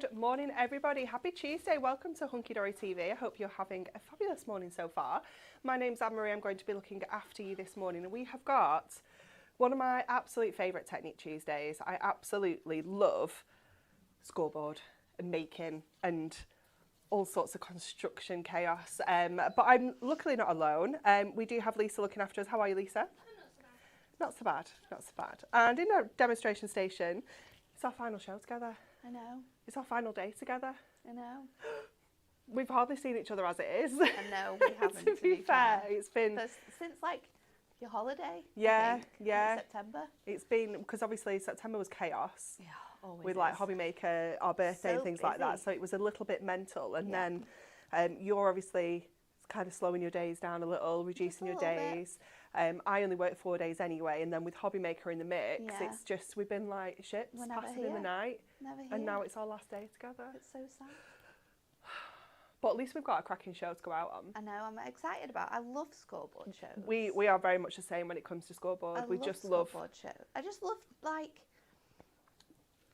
Good morning, everybody. Happy Tuesday. Welcome to Hunky Dory TV. I hope you're having a fabulous morning so far. My name's Anne-Marie. I'm going to be looking after you this morning. And we have got one of my absolute favourite Technique Tuesdays. I absolutely love scoreboard and making and all sorts of construction chaos. But I'm luckily not alone. We do have Lisa looking after us. How are you, Lisa? Not so bad. Not so bad. And in our demonstration station, it's our final show together. I know. It's our final day together. I know. We've hardly seen each other as it is. I know, we haven't. To be fair, it's been... Since like your holiday, yeah, I think, yeah. September. It's been, because obviously September was chaos. Yeah, always with like Hobby Maker, our birthday so and things busy. like that. So it was a little bit mental. And Yeah. then you're obviously kind of slowing your days down a little, reducing your days. I only work 4 days anyway, and then with Hobby Maker in the mix, Yeah. it's just, we've been like ships We're never passing in the here. night, Never here. and now it's our last day together. It's so sad. But at least we've got a cracking show to go out on. I know, I'm excited about it. I love scoreboard shows. We are very much the same when it comes to scoreboard. I We love just love... scoreboard shows. I just love like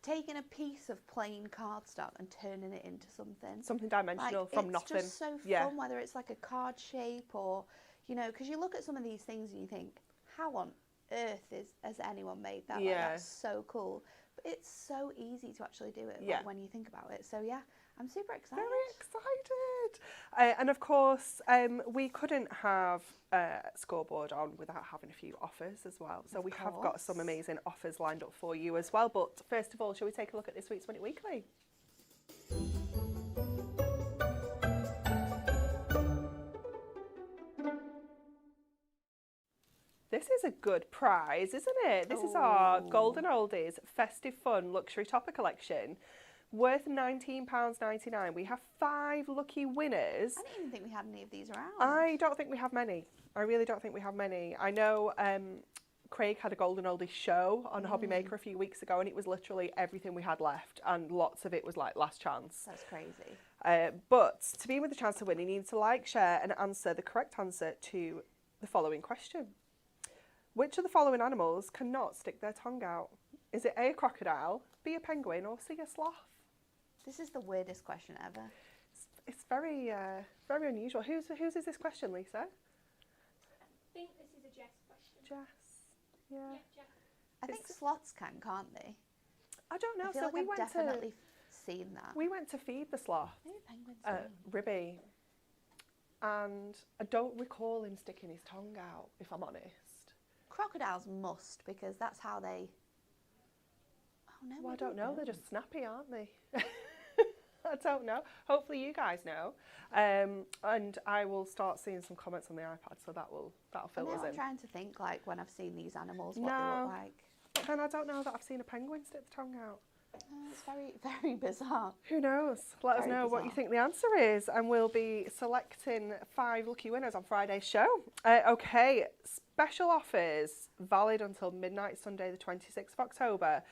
taking a piece of plain cardstock and turning it into something. Something dimensional Like, from nothing. It's just so fun, whether it's like a card shape or, you know, because you look at some of these things and you think, how on earth has anyone made that? Yeah. Like, that's so cool. But it's so easy to actually do it like, when you think about it. So yeah, I'm super excited. Very excited. And of course, we couldn't have scoreboard on without having a few offers as well. So we have got some amazing offers lined up for you as well. But first of all, shall we take a look at this week's Win It Weekly? This is a good prize, isn't it? This is our Golden Oldies Festive Fun Luxury Topper Collection, worth £19.99. We have 5 lucky winners. I didn't even think we had any of these around. I don't think we have many. I really don't think we have many. I know Craig had a Golden Oldies show on Hobby Maker a few weeks ago, and it was literally everything we had left, and lots of it was like last chance. That's crazy. But to be with a chance to win, you need to like, share and answer the correct answer to the following question. Which of the following animals cannot stick their tongue out? Is it A, a crocodile, B, a penguin, or C, a sloth? This is the weirdest question ever. It's very, very unusual. Whose is this question, Lisa? I think this is a Jess question. Jess. Yeah. Yeah, Jess. I think sloths can't they? I don't know. I feel So like we I've went definitely seen that. we went to feed the sloth, Maybe penguins do. Ribby, and I don't recall him sticking his tongue out, if I'm honest. Crocodiles must, because that's how they... Oh no, Well, I we don't know. They're just snappy, aren't they? I don't know. Hopefully you guys know. And I will start seeing some comments on the iPad, so that'll fill us I'm in. trying to think, like, when I've seen these animals, what they No. look like. But then I don't know that I've seen a penguin stick the tongue out. It's very, very bizarre. Who knows? Let us Very know what you bizarre. think the answer is, and we'll be selecting 5 lucky winners on Friday's show. Okay, special offers valid until midnight Sunday the 26th of October.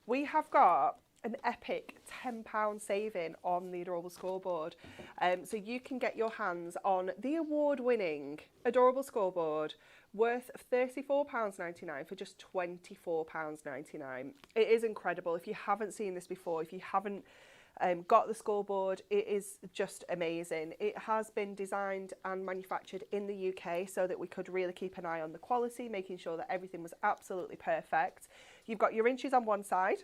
We have got an epic £10 saving on the Adorable Scoreboard. So you can get your hands on the award-winning Adorable Scoreboard worth £34.99 for just £24.99. It is incredible. If you haven't seen this before, if you haven't got the scoreboard, it is just amazing. It has been designed and manufactured in the UK so that we could really keep an eye on the quality, making sure that everything was absolutely perfect. You've got your inches on one side,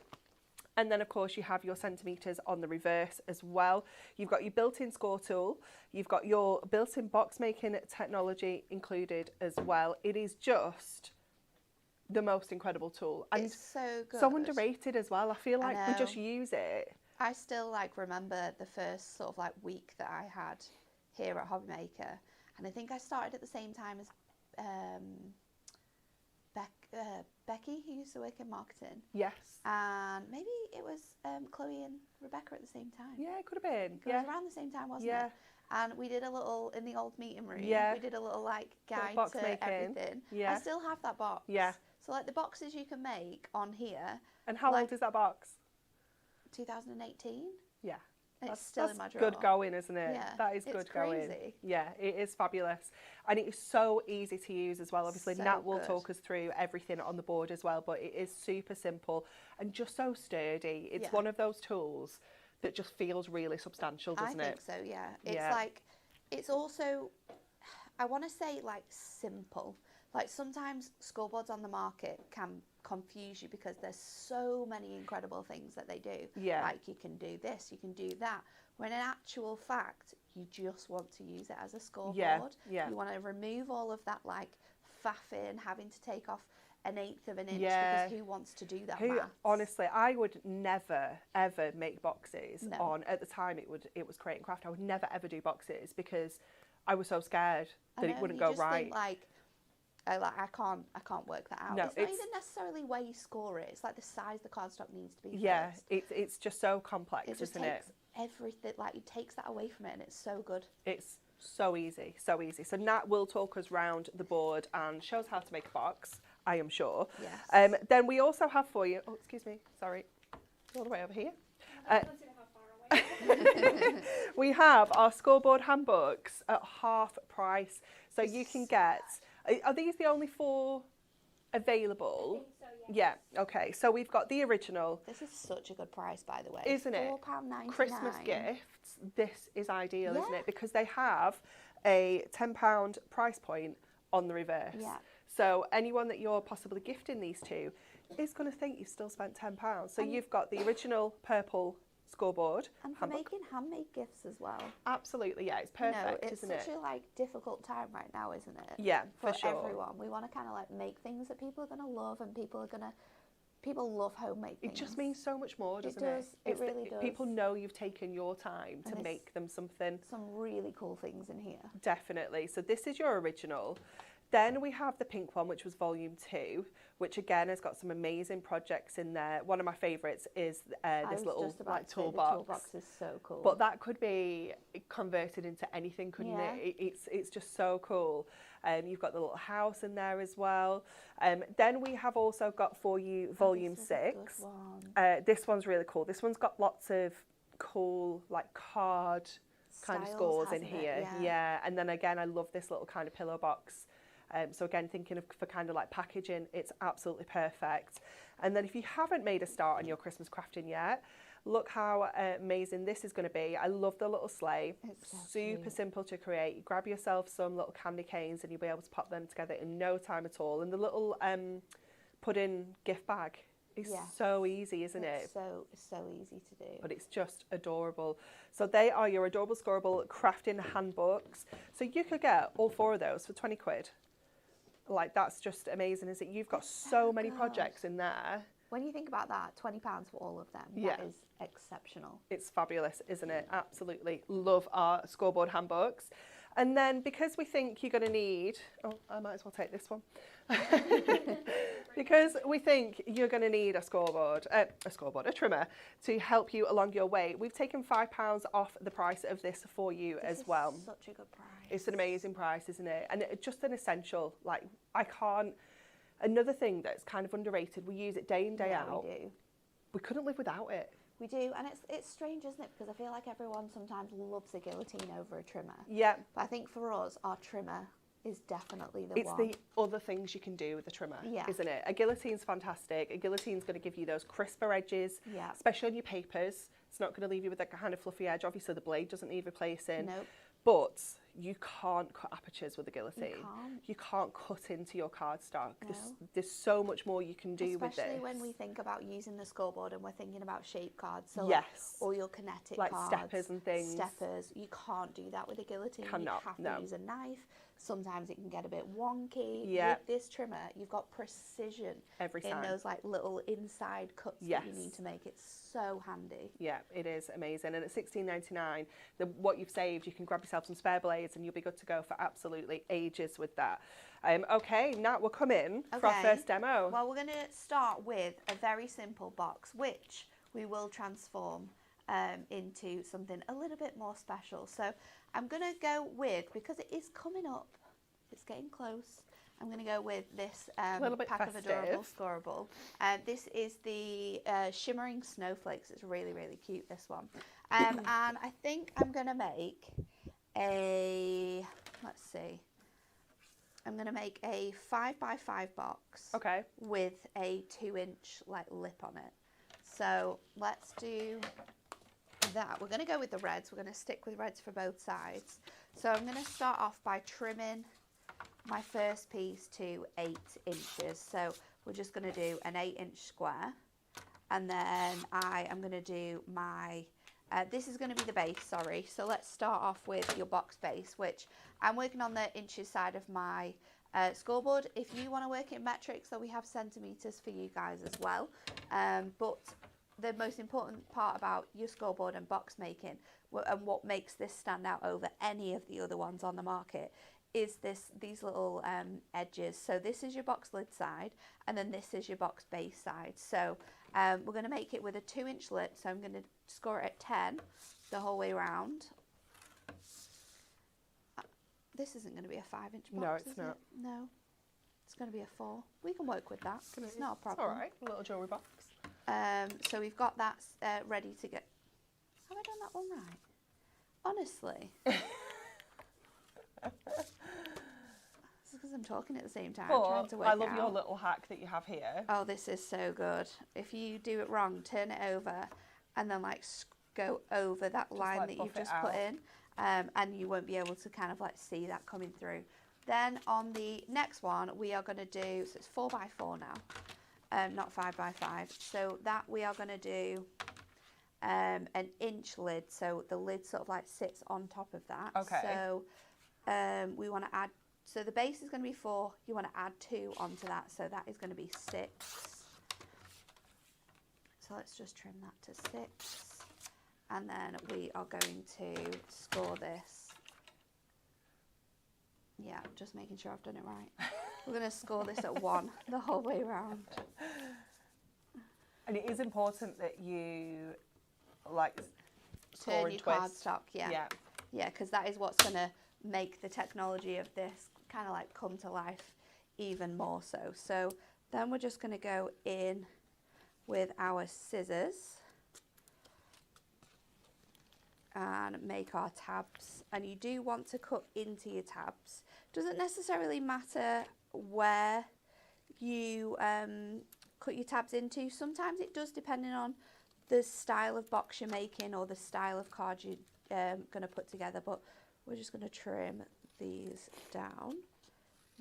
and then of course you have your centimetres on the reverse as well. You've got your built-in score tool, you've got your built-in box making technology included as well. It is just the most incredible tool, and It's so good. so underrated as well. I feel like we know. just use it. I still, like, remember the first sort of, like, week that I had here at Hobby Maker. And I think I started at the same time as Becky, who used to work in marketing. Yes. And maybe it was Chloe and Rebecca at the same time. Yeah, it could have been. It was around the same time, wasn't Yeah. it? And we did a little, in the old meeting room, Yeah. we did a little, like, Little guide box to making. everything. Yeah. I still have that box. Yeah. So, like, the boxes you can make on here, And how like- old is that box? 2018. Yeah. And That's it's still in my drawer. good going, isn't it? Yeah, That is it's good going. crazy. Yeah, it is fabulous. And it is so easy to use as well. Obviously, So Nat will good. talk us through everything on the board as well, but it is super simple and just so sturdy. It's Yeah. one of those tools that just feels really substantial, doesn't I it? think so, yeah. It's Yeah. like, it's also, I want to say like simple. Like sometimes scoreboards on the market can confuse you because there's so many incredible things that they do. Yeah. Like you can do this, you can do that. When in actual fact, you just want to use it as a scoreboard. Yeah. You want to remove all of that like faffing, having to take off 1/8 of an inch Yeah. because who wants to do that? Who, maths? honestly, I would never ever make boxes No. on. At the time, it was Create and Craft. I would never ever do boxes because I was so scared I that know, it wouldn't you go just right. Think like, oh, like I can't work that out. No, it's not even necessarily where you score it. It's like the size the cardstock needs to be. Yeah, first. it's just so complex, It just isn't it? takes everything. Like it takes that away from it, and it's so good. It's so easy, so easy. So Nat will talk us round the board and show us how to make a box, I am sure. Yes. Then we also have for you, oh, excuse me, sorry, all the way over here. Consider how far away. We have our scoreboard handbooks at half price. So you can get, are these the only 4 available? I think so, yeah. Yeah, okay. So we've got the original, This is such a good price, by the way. isn't it? £4.99. Christmas gifts. This is ideal, isn't Yeah. it? Because they have a £10 price point on the reverse. Yeah. So anyone that you're possibly gifting these to is going to think you've still spent £10. So you've got the original purple scoreboard And for handbook. making handmade gifts as well. Absolutely, yeah, it's perfect, it's isn't such it? a like difficult time right now, isn't it? Yeah, For for sure. everyone, we want to kind of like make things that people are gonna love, and people love homemade things. It just means so much more, doesn't it? does, it really does. People know you've taken your time to And make them something. some really cool things in here. Definitely. So this is your original. Then we have the pink one, which was volume 2, which again has got some amazing projects in there. One of my favourites is this little like toolbox. The toolbox is so cool. But that could be converted into anything, couldn't Yeah. it? It's just so cool. You've got the little house in there as well. Then we have also got for you volume this is a good 6. one. This one's really cool. This one's got lots of cool like card kind of Styles, scores in hasn't it? here. Yeah. And then again, I love this little kind of pillow box. So again, thinking of for kind of like packaging, it's absolutely perfect. And then if you haven't made a start on your Christmas crafting yet, look how amazing this is going to be. I love the little sleigh. It's so Super cute. simple to create. You grab yourself some little candy canes and you'll be able to pop them together in no time at all. And the little pudding gift bag is Yeah. so easy, isn't it? It's so easy to do. But it's just adorable. So they are your adorable scoreboard crafting handbooks. So you could get all 4 of those for 20 quid. Like that's just amazing, isn't it? You've got so many good. projects in there. When you think about that, £20 for all of them, Yeah. that is exceptional. It's fabulous, isn't it? Absolutely love our scoreboard handbooks. And then because we think you're going to need, oh, I might as well take this one. Because we think you're going to need a trimmer to help you along your way. We've taken £5 off the price of this for you This as is well. Such a good price. It's an amazing price, isn't it? And it's just an essential. Like another thing that's kind of underrated, we use it day in, day out. We do. We couldn't live without it. We do, and it's strange, isn't it? Because I feel like everyone sometimes loves a guillotine over a trimmer. Yeah. But I think for us, our trimmer is definitely the It's one. the other things you can do with the trimmer, Yeah. isn't it? A guillotine's fantastic. A guillotine's going to give you those crisper edges, Yeah. especially on your papers. It's not going to leave you with that kind of fluffy edge. Obviously, the blade doesn't need replacing. Nope. But you can't cut apertures with a guillotine. can't. You can't cut into your cardstock. No. There's so much more you can do with this. Especially when we think about using the scoreboard and we're thinking about shape cards. So Yes. all your kinetic Like cards. steppers and things. Steppers. You can't do that with a guillotine. Cannot, You have no. to use a knife. Sometimes it can get a bit wonky. Yeah. With this trimmer, you've got precision Every in time. those like little inside cuts that you Yes. need to make. It's so handy. Yeah, it is amazing. And at $16.99, what you've saved, you can grab yourself some spare blades and you'll be good to go for absolutely ages with that. Okay, Nat, we'll come in for our Okay. first demo. Well, we're going to start with a very simple box, which we will transform into something a little bit more special. So I'm going to go with, because it is coming up, it's getting close, I'm going to go with this little bit pack of adorable festive. scorable. This is the shimmering snowflakes. It's really, really cute, this one. And I think I'm going to make a, let's see, I'm going to make a 5x5 box Okay. with a 2-inch like lip on it. So let's do that, we're going to go with the reds. We're going to stick with reds for both sides. So I'm going to start off by trimming my first piece to 8 inches. So we're just going to do an 8-inch square. And then I am going to do my, this is going to be the base, sorry. So let's start off with your box base, which I'm working on the inches side of my scoreboard. If you want to work in metric, so we have centimetres for you guys as well. But the most important part about your scoreboard and box making and what makes this stand out over any of the other ones on the market is these little edges. So this is your box lid side, and then this is your box base side. So we're going to make it with a 2-inch lid, so I'm going to score it at 10 the whole way around. This isn't going to be a 5-inch box, No, it's is not. it? No, it's going to be a 4. We can work with that. It's not a problem. It's all right, a little jewellery box. So we've got that ready to go. Have I done that one right? Honestly. It's because I'm talking at the same time, trying to work I love out. your little hack that you have here. Oh, this is so good. If you do it wrong, turn it over and then like go over that line like that you've buff it just put out. in, and you won't be able to kind of like see that coming through. Then on the next one, we are going to do, so it's 4x4 now, not 5x5. So that we are going to do an inch lid. So the lid sort of like sits on top of that. Okay. So we want to add, so the base is going to be 4, you want to add 2 onto that, so that is going to be 6. So let's just trim that to 6, and then we are going to score this. Yeah, just making sure I've done it right. We're going to score this at 1 the whole way around. And it is important that you like score Turn and your twist. cardstock, yeah. Yeah, because that is what's going to make the technology of this kind of like come to life even more so. So then we're just going to go in with our scissors and make our tabs. And you do want to cut into your tabs. Doesn't necessarily matter where you cut your tabs into. Sometimes it does, depending on the style of box you're making or the style of card you're going to put together. But we're just going to trim these down,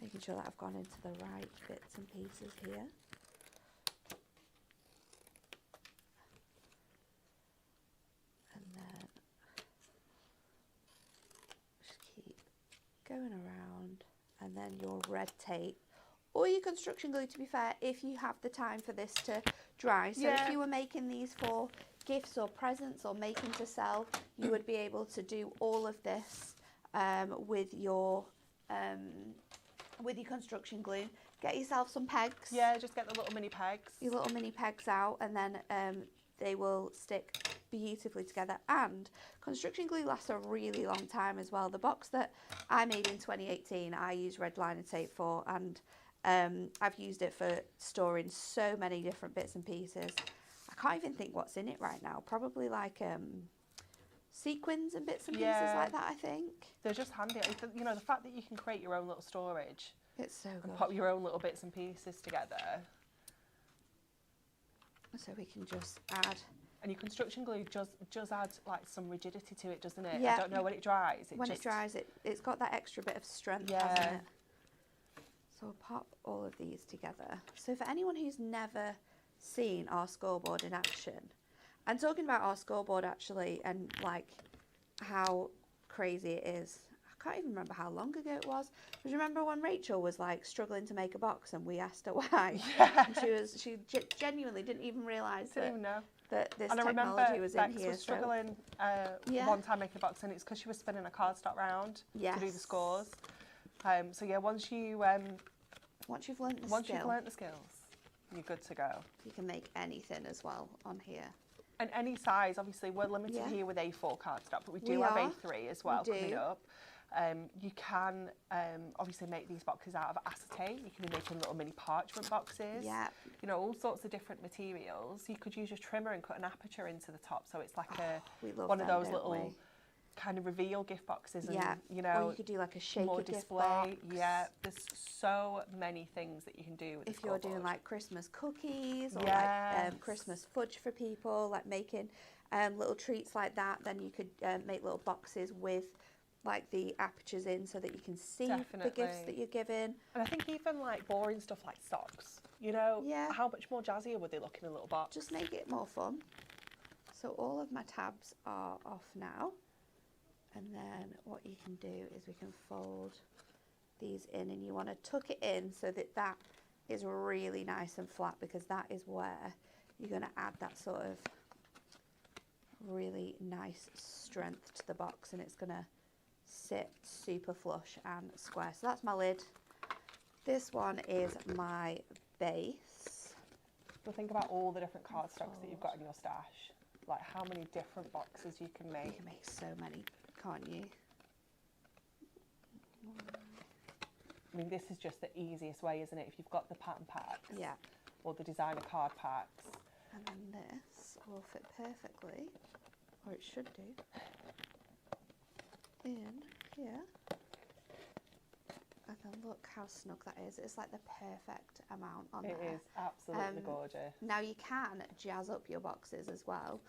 making sure that I've gone into the right bits and pieces here. And then just keep going around, and then your red tape or your construction glue, to be fair, if you have the time for this to dry. So if you were making these for gifts or presents or making to sell, you would be able to do all of this with your construction glue. Get yourself some pegs. Yeah, just get the little mini pegs. Your little mini pegs out, and then they will stick beautifully together. And construction glue lasts a really long time as well. The box that I made in 2018, I used red liner tape for, and I've used it for storing so many different bits and pieces. I can't even think what's in it right now. Probably like sequins and bits and pieces like that, I think. They're just handy. You know, the fact that you can create your own little storage. It's so good. And pop your own little bits and pieces together. So we can just add. And your construction glue does add like some rigidity to it, doesn't it? Yeah. I don't know when it dries. When it dries, it's got that extra bit of strength, Yeah. hasn't it? So we'll pop all of these together. So for anyone who's never seen our scoreboard in action, and talking about our scoreboard actually, and like how crazy it is, I can't even remember how long ago it was. But remember when Rachel was like struggling to make a box and we asked her why? Yeah. And she genuinely didn't even realise Didn't even know. that this And I remember technology was in Bex here. was struggling Yeah. one time making a box, and it's because she was spinning a cardstock round to do the Yes. scores. So yeah, once you've learnt the skills, you're good to go. you can make anything as well on here. And any size, obviously, we're limited Yeah. here with A4 cardstock, but we do We have are. A3 as well We coming do. up. You can obviously make these boxes out of acetate. You can be making little mini parchment boxes. Yeah. You know, all sorts of different materials. You could use your trimmer and cut an aperture into the top, so it's like We love one of them, those don't little we? kind of reveal gift boxes, and Yeah. you know, Or you could do like a shaker more gift display. box. Yeah, there's so many things that you can do with If the you're doing scoreboard. like Christmas cookies or Yes. like Christmas fudge for people, like making, little treats like that, then you could make little boxes with like the apertures in so that you can see the gifts that you're giving. And I think even like boring stuff like socks, you know, Yeah. how much more jazzier would they look in a little box? Just make it more fun. So all of my tabs are off now. And then what you can do is we can fold these in, and you want to tuck it in so that that is really nice and flat, because that is where you're going to add that sort of really nice strength to the box, and it's going to sit super flush and square. So that's my lid. This one is my base. Well, think about all the different cardstocks that you've got in your stash. Like how many different boxes you can make. You can make so many, can't you? I mean, this is just the easiest way, isn't it? If you've got the pattern packs, Yeah. or the designer card packs. And then this will fit perfectly, or it should do, in here. And then look how snug that is. It's like the perfect amount on there. It is absolutely gorgeous. Now you can jazz up your boxes as well,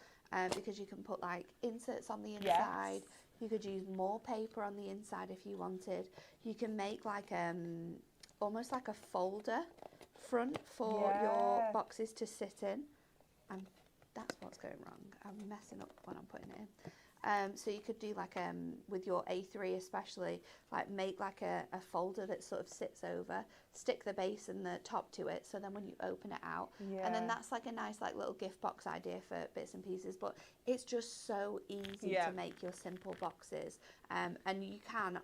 because you can put like inserts on the Yes. inside. You could use more paper on the inside if you wanted. You can make like almost like a folder front for your boxes to sit in. And that's what's going wrong. I'm messing up when I'm putting it in. So you could do like with your A3 especially, like make like a folder that sort of sits over, stick the base and the top to it, so then when you open it out, and then that's like a nice like little gift box idea for bits and pieces. But it's just so easy to make your simple boxes, and you can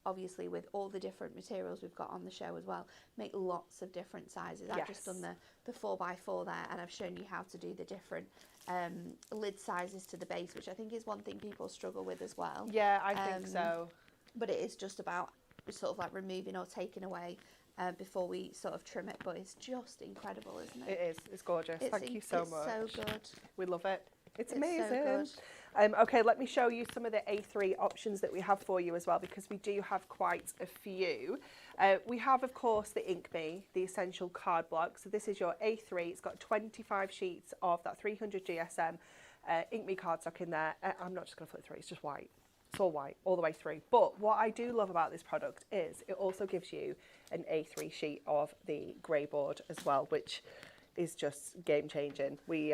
obviously with all the different materials we've got on the show as well, make lots of different sizes. I've just done the 4x4 there, and I've shown you how to do the different lid sizes to the base, which I think is one thing people struggle with as well. Yeah, I think so. But it is just about sort of like removing or taking away before we sort of trim it. But it's just incredible, isn't it? It is. It's gorgeous. Thank you so much. It's so good. We love it. It's So amazing. good. Okay, let me show you some of the A3 options that we have for you as well, because we do have quite a few. We have, of course, the Ink Me, the essential card block. So this is your A3. It's got 25 sheets of that 300 GSM Ink Me cardstock in there. I'm not just going to flip through. It's just white. It's all white all the way through. But what I do love about this product is it also gives you an A3 sheet of the grey board as well, which is just game changing. We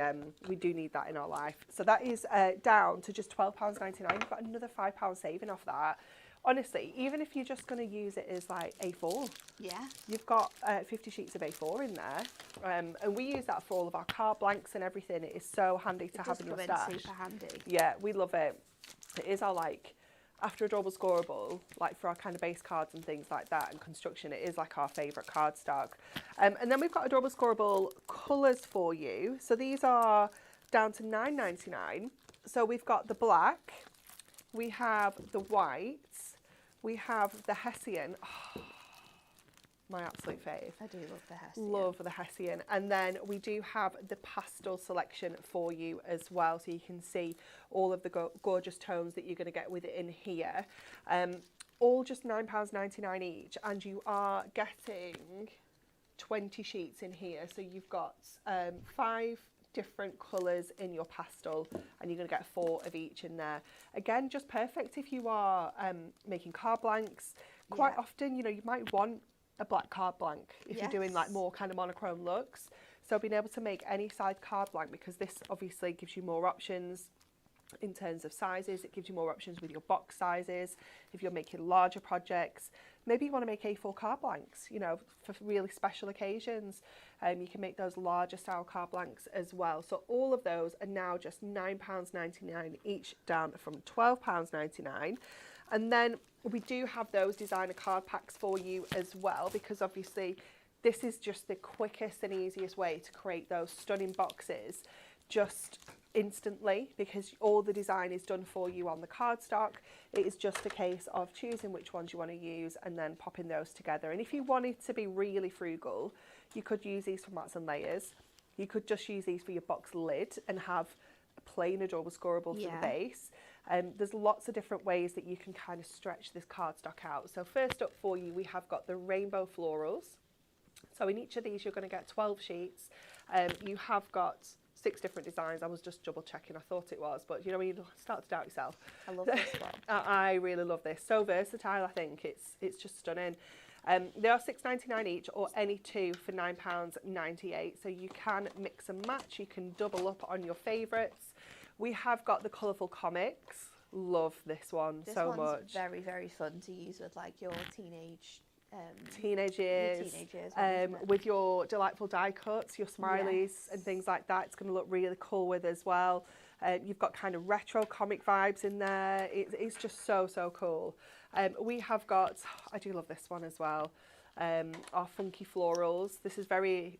do need that in our life. So that is down to just £12.99. You've got another £5 saving off that. Honestly, even if you're just going to use it as like A4, you've got 50 sheets of A4 in there, and we use that for all of our card blanks and everything. It is so handy to have in your stash. Super handy. Yeah, we love it. It is our like, after Adorable Scorable, like for our kind of base cards and things like that and construction, it is like our favourite cardstock. And then we've got Adorable Scorable colours for you. So these are down to £9.99. So we've got the black, we have the white, we have the Hessian. Oh, my absolute fave. I do love the Hessian. Love the Hessian. And then we do have the pastel selection for you as well, so you can see all of the gorgeous tones that you're going to get with it in here. All just £9.99 each, and you are getting 20 sheets in here. So you've got 5 different colours in your pastel, and you're going to get 4 of each in there. Again, just perfect if you are making card blanks. Quite often, you know, you might want a black card blank if you're doing like more kind of monochrome looks. So being able to make any size card blank, because this obviously gives you more options in terms of sizes. It gives you more options with your box sizes. If you're making larger projects, maybe you want to make A4 card blanks, you know, for really special occasions. You can make those larger style card blanks as well. So all of those are now just £9.99 each, down from £12.99. And then we do have those designer card packs for you as well, because obviously this is just the quickest and easiest way to create those stunning boxes just instantly, because all the design is done for you on the cardstock. It is just a case of choosing which ones you want to use and then popping those together. And if you wanted to be really frugal, you could use these for mats and layers. You could just use these for your box lid and have a plain Adorable Scorable for the base. There's lots of different ways that you can kind of stretch this cardstock out. So first up for you, we have got the rainbow florals. So in each of these, you're going to get 12 sheets. You have got 6 different designs. I was just double checking. I thought it was, but you know when you start to doubt yourself. I love this one. I really love this. So versatile. I think it's just stunning. They are £6.99 each, or any 2 for £9.98. So you can mix and match. You can double up on your favourites. We have got the colourful comics. Love this one so much. This one's very, very fun to use with like your teenage years, with your delightful die cuts, your smileys and things like that. It's going to look really cool with as well. You've got kind of retro comic vibes in there. It's just so cool. We have got, I do love this one as well, our funky florals. This is very,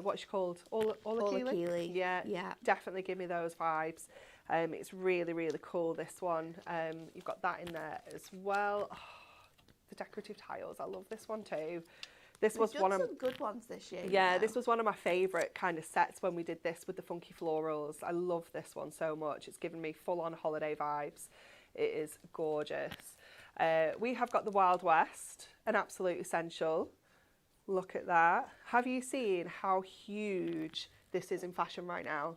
what's she called? Olakili? Yeah, definitely give me those vibes. It's really, really cool, this one. You've got that in there as well. Oh, the decorative tiles, I love this one too. We've done some good ones this year. Yeah, this was one of my favourite kind of sets when we did this with the funky florals. I love this one so much. It's given me full-on holiday vibes. It is gorgeous. We have got the Wild West, an absolute essential. Look at that. Have you seen how huge this is in fashion right now?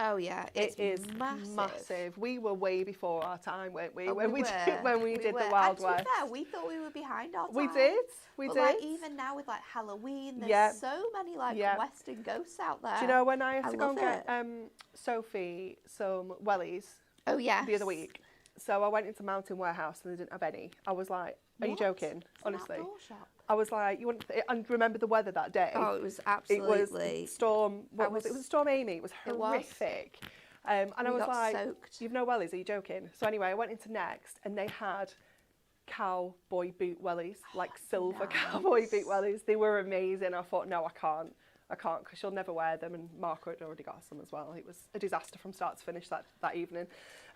Oh yeah, it is massive. We were way before our time, weren't we? When we did the Wild West. To be fair, we thought we were behind our time. We did. But like even now with like Halloween, there's so many like Western ghosts out there. Do you know when I had to go and get Sophie some wellies? Oh yeah. The other week. So I went into Mountain Warehouse and they didn't have any. I was like, "Are you joking?" Honestly. I was like, "You wouldn't." And remember the weather that day? Oh, it was absolutely. It was storm. What was it? It was Storm Amy. It was horrific. And I was like, soaked. "You've no wellies? Are you joking?" So anyway, I went into Next and they had cowboy boot wellies, like silver cowboy boot wellies. They were amazing. I thought, no, I can't because she'll never wear them. And Marco had already got some as well. It was a disaster from start to finish that evening.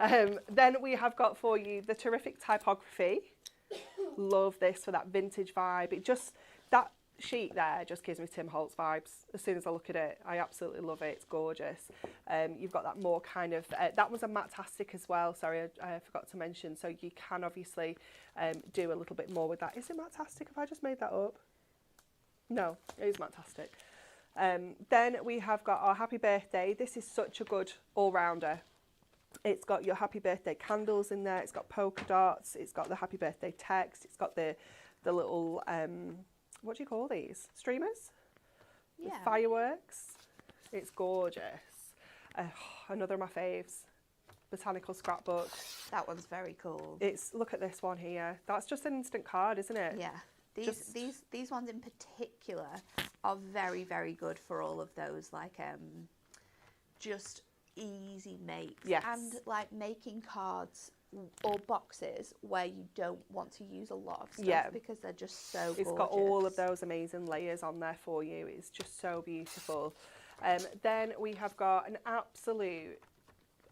Then we have got for you the terrific typography. Love this for that vintage vibe. That sheet there just gives me Tim Holtz vibes as soon as I look at it. I absolutely love it. It's gorgeous. You've got that more kind of, that was a matte-tastic as well. Sorry, I forgot to mention. So you can obviously do a little bit more with that. Is it matte-tastic? Have I just made that up? No, it is matte-tastic. Then we have got our Happy Birthday. This is such a good all-rounder. It's got your happy birthday candles in there. It's got polka dots. It's got the happy birthday text. It's got the little, what do you call these? Streamers? Yeah. With fireworks. It's gorgeous. Another of my faves. Botanical scrapbook. That one's very cool. Look at this one here. That's just an instant card, isn't it? Yeah. These ones in particular are very, very good for all of those, like, just easy makes. Yes. And like making cards or boxes where you don't want to use a lot of stuff because they're just so gorgeous. It's got all of those amazing layers on there for you. It's just so beautiful. Then we have got an absolute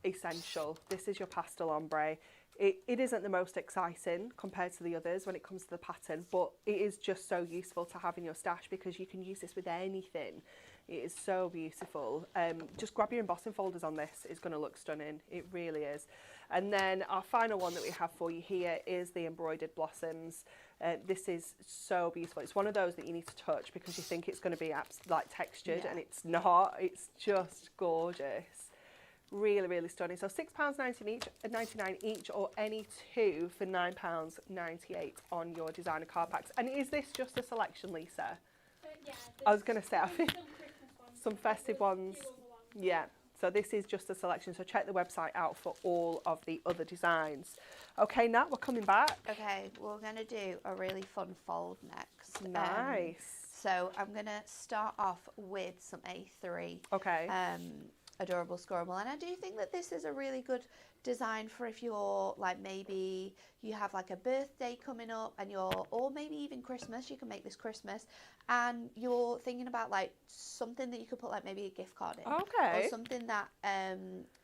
essential. This is your pastel ombre. It isn't the most exciting compared to the others when it comes to the pattern, but it is just so useful to have in your stash because you can use this with anything. It is so beautiful. Just grab your embossing folders on this. It's going to look stunning. It really is. And then our final one that we have for you here is the embroidered blossoms. This is so beautiful. It's one of those that you need to touch because you think it's going to be like textured and it's not. It's just gorgeous. Really, really stunning. So £6.99 each, or any 2 for £9.98 on your designer card packs. And is this just a selection, Lisa? Yeah. I was going to say, I think some festive ones. Yeah. So this is just a selection. So check the website out for all of the other designs. Okay, Nat, we're coming back. Okay, we're going to do a really fun fold next. Nice. So I'm going to start off with some A3. Okay. Adorable scorable, and I do think that this is a really good design for if you're like, maybe you have like a birthday coming up and or maybe even Christmas. You can make this Christmas and you're thinking about like something that you could put like maybe a gift card in. Okay. Or something that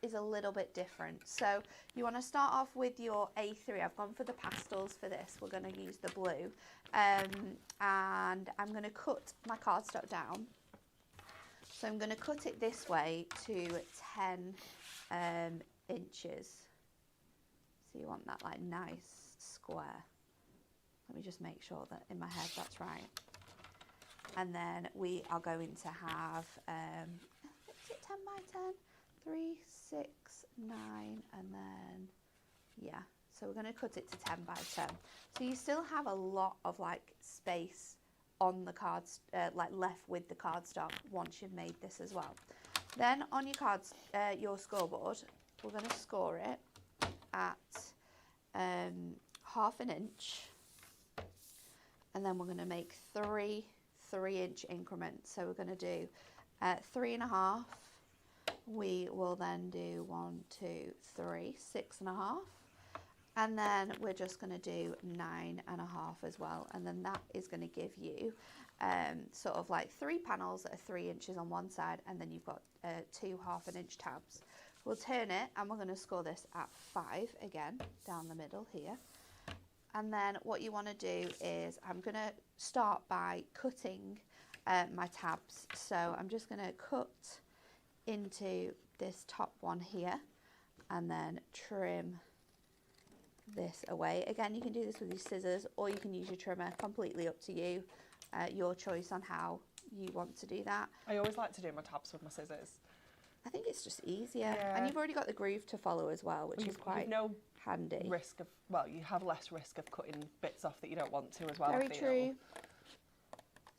is a little bit different. So you want to start off with your A3. I've gone for the pastels for this. We're going to use the blue, and I'm going to cut my cardstock down. So I'm going to cut it this way to 10 inches. So you want that like nice square. Let me just make sure that in my head that's right. And then we are going to have, 10 by 10, 3, 6, 9, and then, yeah. So we're going to cut it to 10 by 10. So you still have a lot of like space on the cards, like left with the cardstock once you've made this as well. Then on your cards, your scoreboard, we're going to score it at 1/2 inch, and then we're going to make 3 3-inch increments. So we're going to do 3.5. We will then do 1, 2, 3, 6.5. And then we're just going to do 9.5 as well. And then that is going to give you sort of like 3 panels that are 3 inches on one side, and then you've got 2 1/2-inch tabs. We'll turn it, and we're going to score this at 5 again, down the middle here. And then what you want to do is, I'm going to start by cutting my tabs. So I'm just going to cut into this top one here, and then trim this away. Again, you can do this with your scissors, or you can use your trimmer, completely up to you. Your choice on how you want to do that. I always like to do my tabs with my scissors. I think it's just easier. Yeah. And you've already got the groove to follow as well, which is quite handy. Risk of, well, you have less risk of cutting bits off that you don't want to as well. Very I feel. true.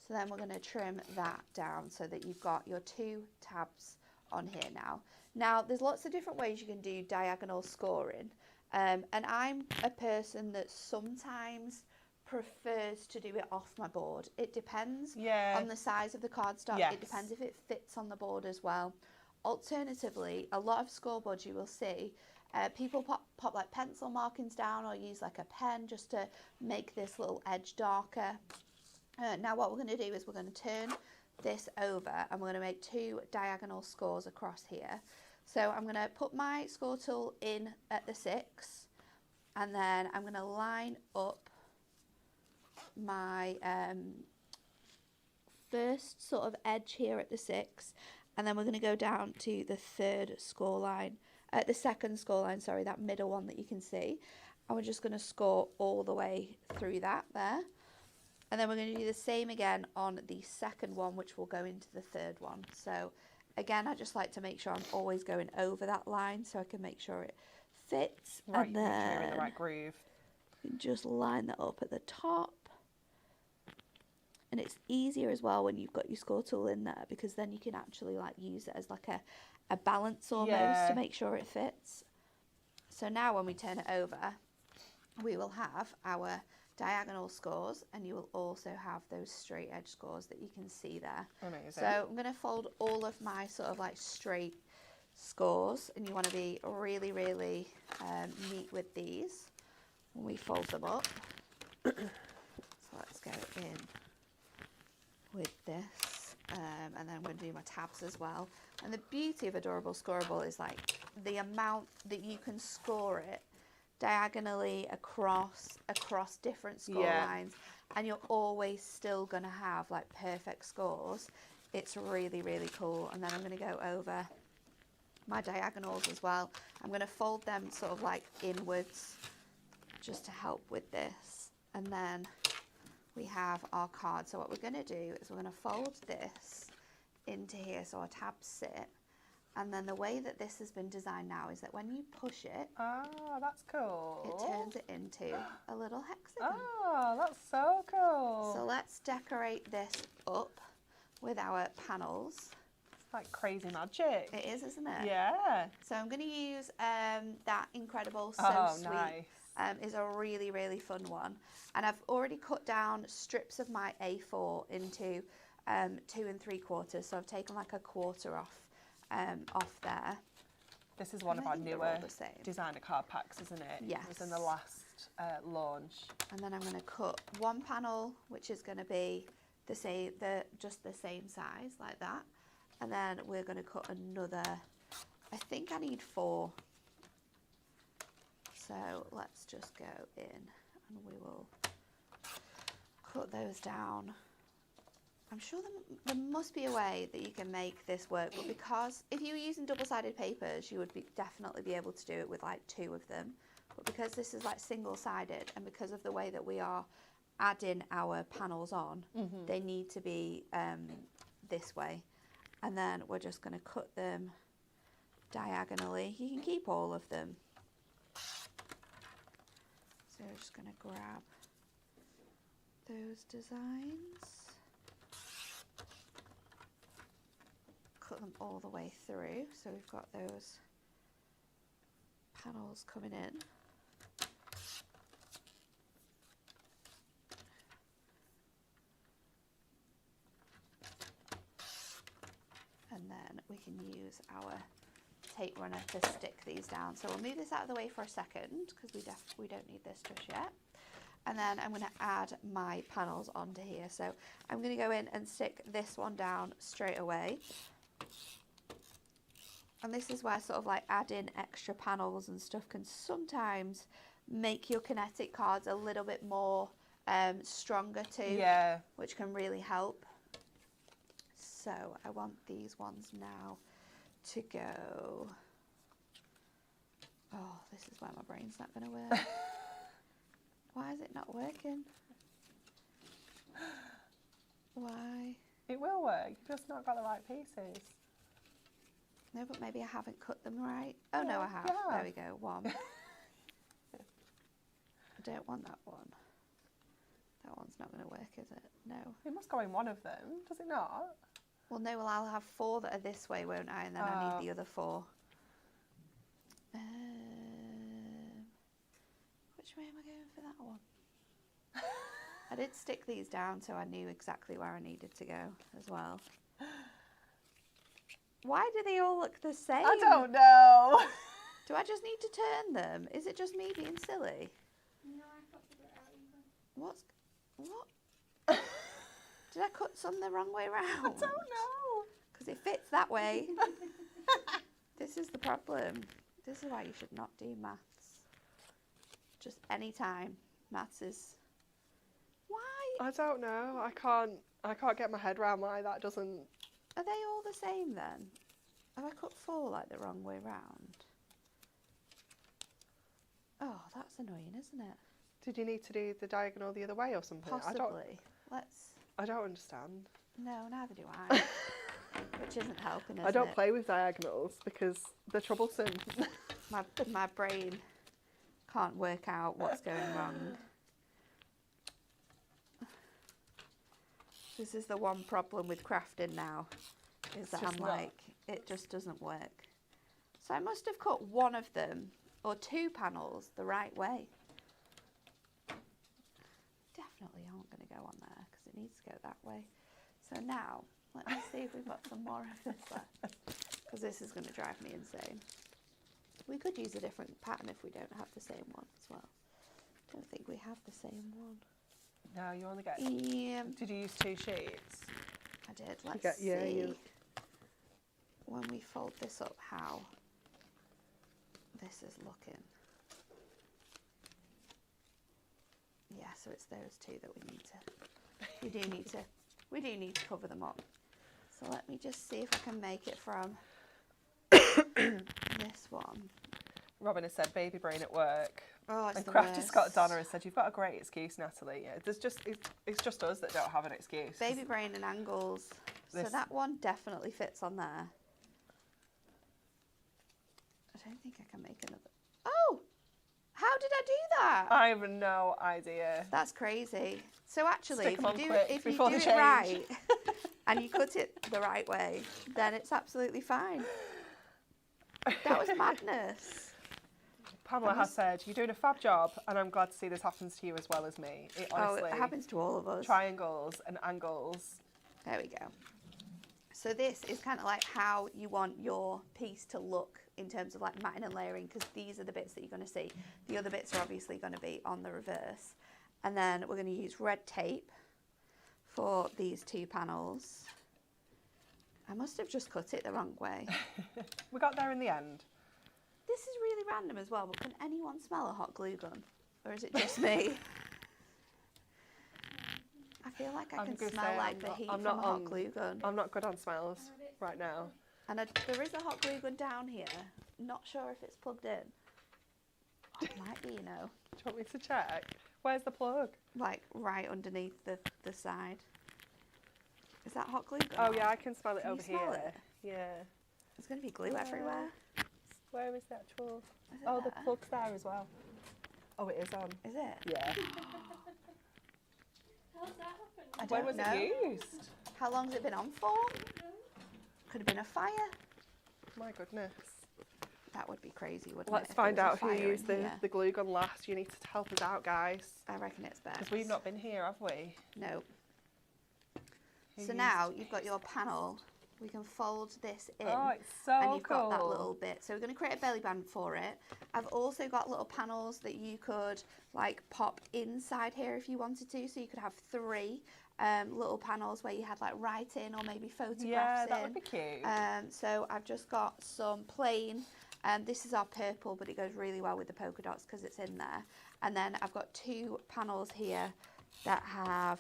So then we're going to trim that down so that you've got your 2 tabs on here now. Now, there's lots of different ways you can do diagonal scoring. And I'm a person that sometimes prefers to do it off my board. It depends on the size of the cardstock. It depends if it fits on the board as well. Alternatively, a lot of scoreboards you will see, people pop like pencil markings down, or use like a pen just to make this little edge darker. Now what we're going to do is we're going to turn this over, and we're going to make 2 diagonal scores across here. So I'm going to put my score tool in at the 6, and then I'm going to line up my first sort of edge here at the 6, and then we're going to go down to the 3rd score line, the 2nd score line, sorry, that middle one that you can see, and we're just going to score all the way through that there. And then we're going to do the same again on the 2nd one, which will go into the 3rd one. So again, I just like to make sure I'm always going over that line so I can make sure it fits. Right, and then make sure you're in the right groove. you can just line that up at the top. And it's easier as well when you've got your score tool in there, because then you can actually like use it as like a balance almost to make sure it fits. So now when we turn it over, we will have our diagonal scores, and you will also have those straight edge scores that you can see there. Amazing. So I'm going to fold all of my sort of like straight scores, and you want to be really, really neat with these when we fold them up. So let's go in with this, and then I'm going to do my tabs as well. And the beauty of Adorable Scoreable is like the amount that you can score it diagonally across different score lines, and you're always still going to have like perfect scores. It's really, really cool. And then I'm going to go over my diagonals as well. I'm going to fold them sort of like inwards just to help with this. And then we have our card. So what we're going to do is we're going to fold this into here so our tabs sit. And then the way that this has been designed now is that when you push it, that's cool. it turns it into a little hexagon. Oh, that's so cool. So let's decorate this up with our panels. It's like crazy magic. It is, isn't it? Yeah. So I'm going to use that Incredible So Sweet. Nice. Is a really, really fun one. And I've already cut down strips of my A4 into 2 3/4. So I've taken like a quarter off there. This is one of our newer designer card packs, isn't it? Yes. It was in the last launch. And then I'm going to cut one panel, which is going to be the same, just the same size like that. And then we're going to cut another. I think I need 4. So let's just go in, and we will cut those down. I'm sure there must be a way that you can make this work, but because if you were using double-sided papers, you would definitely be able to do it with like 2 of them. But because this is like single-sided, and because of the way that we are adding our panels on, they need to be this way. And then we're just going to cut them diagonally. You can keep all of them. So we're just going to grab those designs, cut them all the way through. So we've got those panels coming in. And then we can use our tape runner to stick these down. So we'll move this out of the way for a second because we don't need this just yet. And then I'm going to add my panels onto here. So I'm going to go in and stick this one down straight away. And this is where sort of like adding extra panels and stuff can sometimes make your kinetic cards a little bit more stronger too. Yeah. Which can really help. So I want these ones now to go. Oh, this is where my brain's not going to work. Why is it not working? Why? It will work. You've just not got the right pieces. No, but maybe I haven't cut them right. Oh, no, I have. Yeah. There we go. One. I don't want that one. That one's not going to work, is it? No. It must go in one of them, does it not? Well, no, well, I'll have 4 that are this way, won't I? And then I need the other 4. Which way am I going for that one? I did stick these down so I knew exactly where I needed to go as well. Why do they all look the same? I don't know. Do I just need to turn them? Is it just me being silly? No, I can't figure it out either. What? Did I cut some the wrong way round? I don't know. Because it fits that way. This is the problem. This is why you should not do maths. Just any time. Maths is... Why? I don't know. I can't get my head around why that doesn't... Are they all the same then? Have I cut 4 like the wrong way round? Oh, that's annoying, isn't it? Did you need to do the diagonal the other way or something? Possibly. I don't understand. No, neither do I. Which isn't helping, is it? I don't play with diagonals because they're troublesome. My brain can't work out what's going wrong. This is the one problem with crafting now, is that I'm like, it just doesn't work. So I must have cut one of them, or 2 panels, the right way. Definitely aren't going to go on there, because it needs to go that way. So now, let me see if we've got some more of this left, because this is going to drive me insane. We could use a different pattern if we don't have the same one as well. Don't think we have the same one. No, you only get... Yeah. Did you use 2 sheets? I did. Let's see. Yeah. When we fold this up, how this is looking. Yeah, so it's those 2 that we do need to cover them up. So let me just see if I can make it from this one. Robin has said baby brain at work. Oh, it's and the Crafty worst. Scott Donna has said, you've got a great excuse, Natalie. Yeah, it's just us that don't have an excuse. Baby brain and angles. So that one definitely fits on there. I don't think I can make another. Oh! How did I do that? I have no idea. That's crazy. So actually, Stick 'em on if quick you do before they it change. right and you cut it the right way, then it's absolutely fine. That was madness. Pamela has said, you're doing a fab job, and I'm glad to see this happens to you as well as me. It honestly, it happens to all of us. Triangles and angles. There we go. So this is kind of like how you want your piece to look in terms of like matting and layering, because these are the bits that you're going to see. The other bits are obviously going to be on the reverse. And then we're going to use red tape for these 2 panels. I must have just cut it the wrong way. We got there in the end. This is really random as well, but can anyone smell a hot glue gun? Or is it just me? I feel like I can smell like the heat from a hot glue gun. I'm not good on smells right now. And there is a hot glue gun down here. Not sure if it's plugged in. Oh, it might be, you know. Do you want me to check? Where's the plug? Like right underneath the side. Is that hot glue? Oh yeah, I can smell it Can you over smell here. it? Yeah. There's going to be glue everywhere. Where is the actual? Is it Oh, the there? plug's there as well. Oh, it is on. Is it? Yeah. How's that happened? I When don't was know. it used? How long's it been on for? Could have been a fire. My goodness. That would be crazy, wouldn't it? Let's if find there was out a who fire used in here? the glue gun last. You need to help us out, guys. I reckon it's best. Because we've not been here, have we? No. Who So used now it? you've got your panel. We can fold this in. Oh, it's so and you've cool. got that little bit. So we're going to create a belly band for it. I've also got little panels that you could like pop inside here if you wanted to. So you could have 3 little panels where you had like writing or maybe photographs Yeah, that in. would be cute. So I've just got some plain. This is our purple, but it goes really well with the polka dots because it's in there. And then I've got 2 panels here that have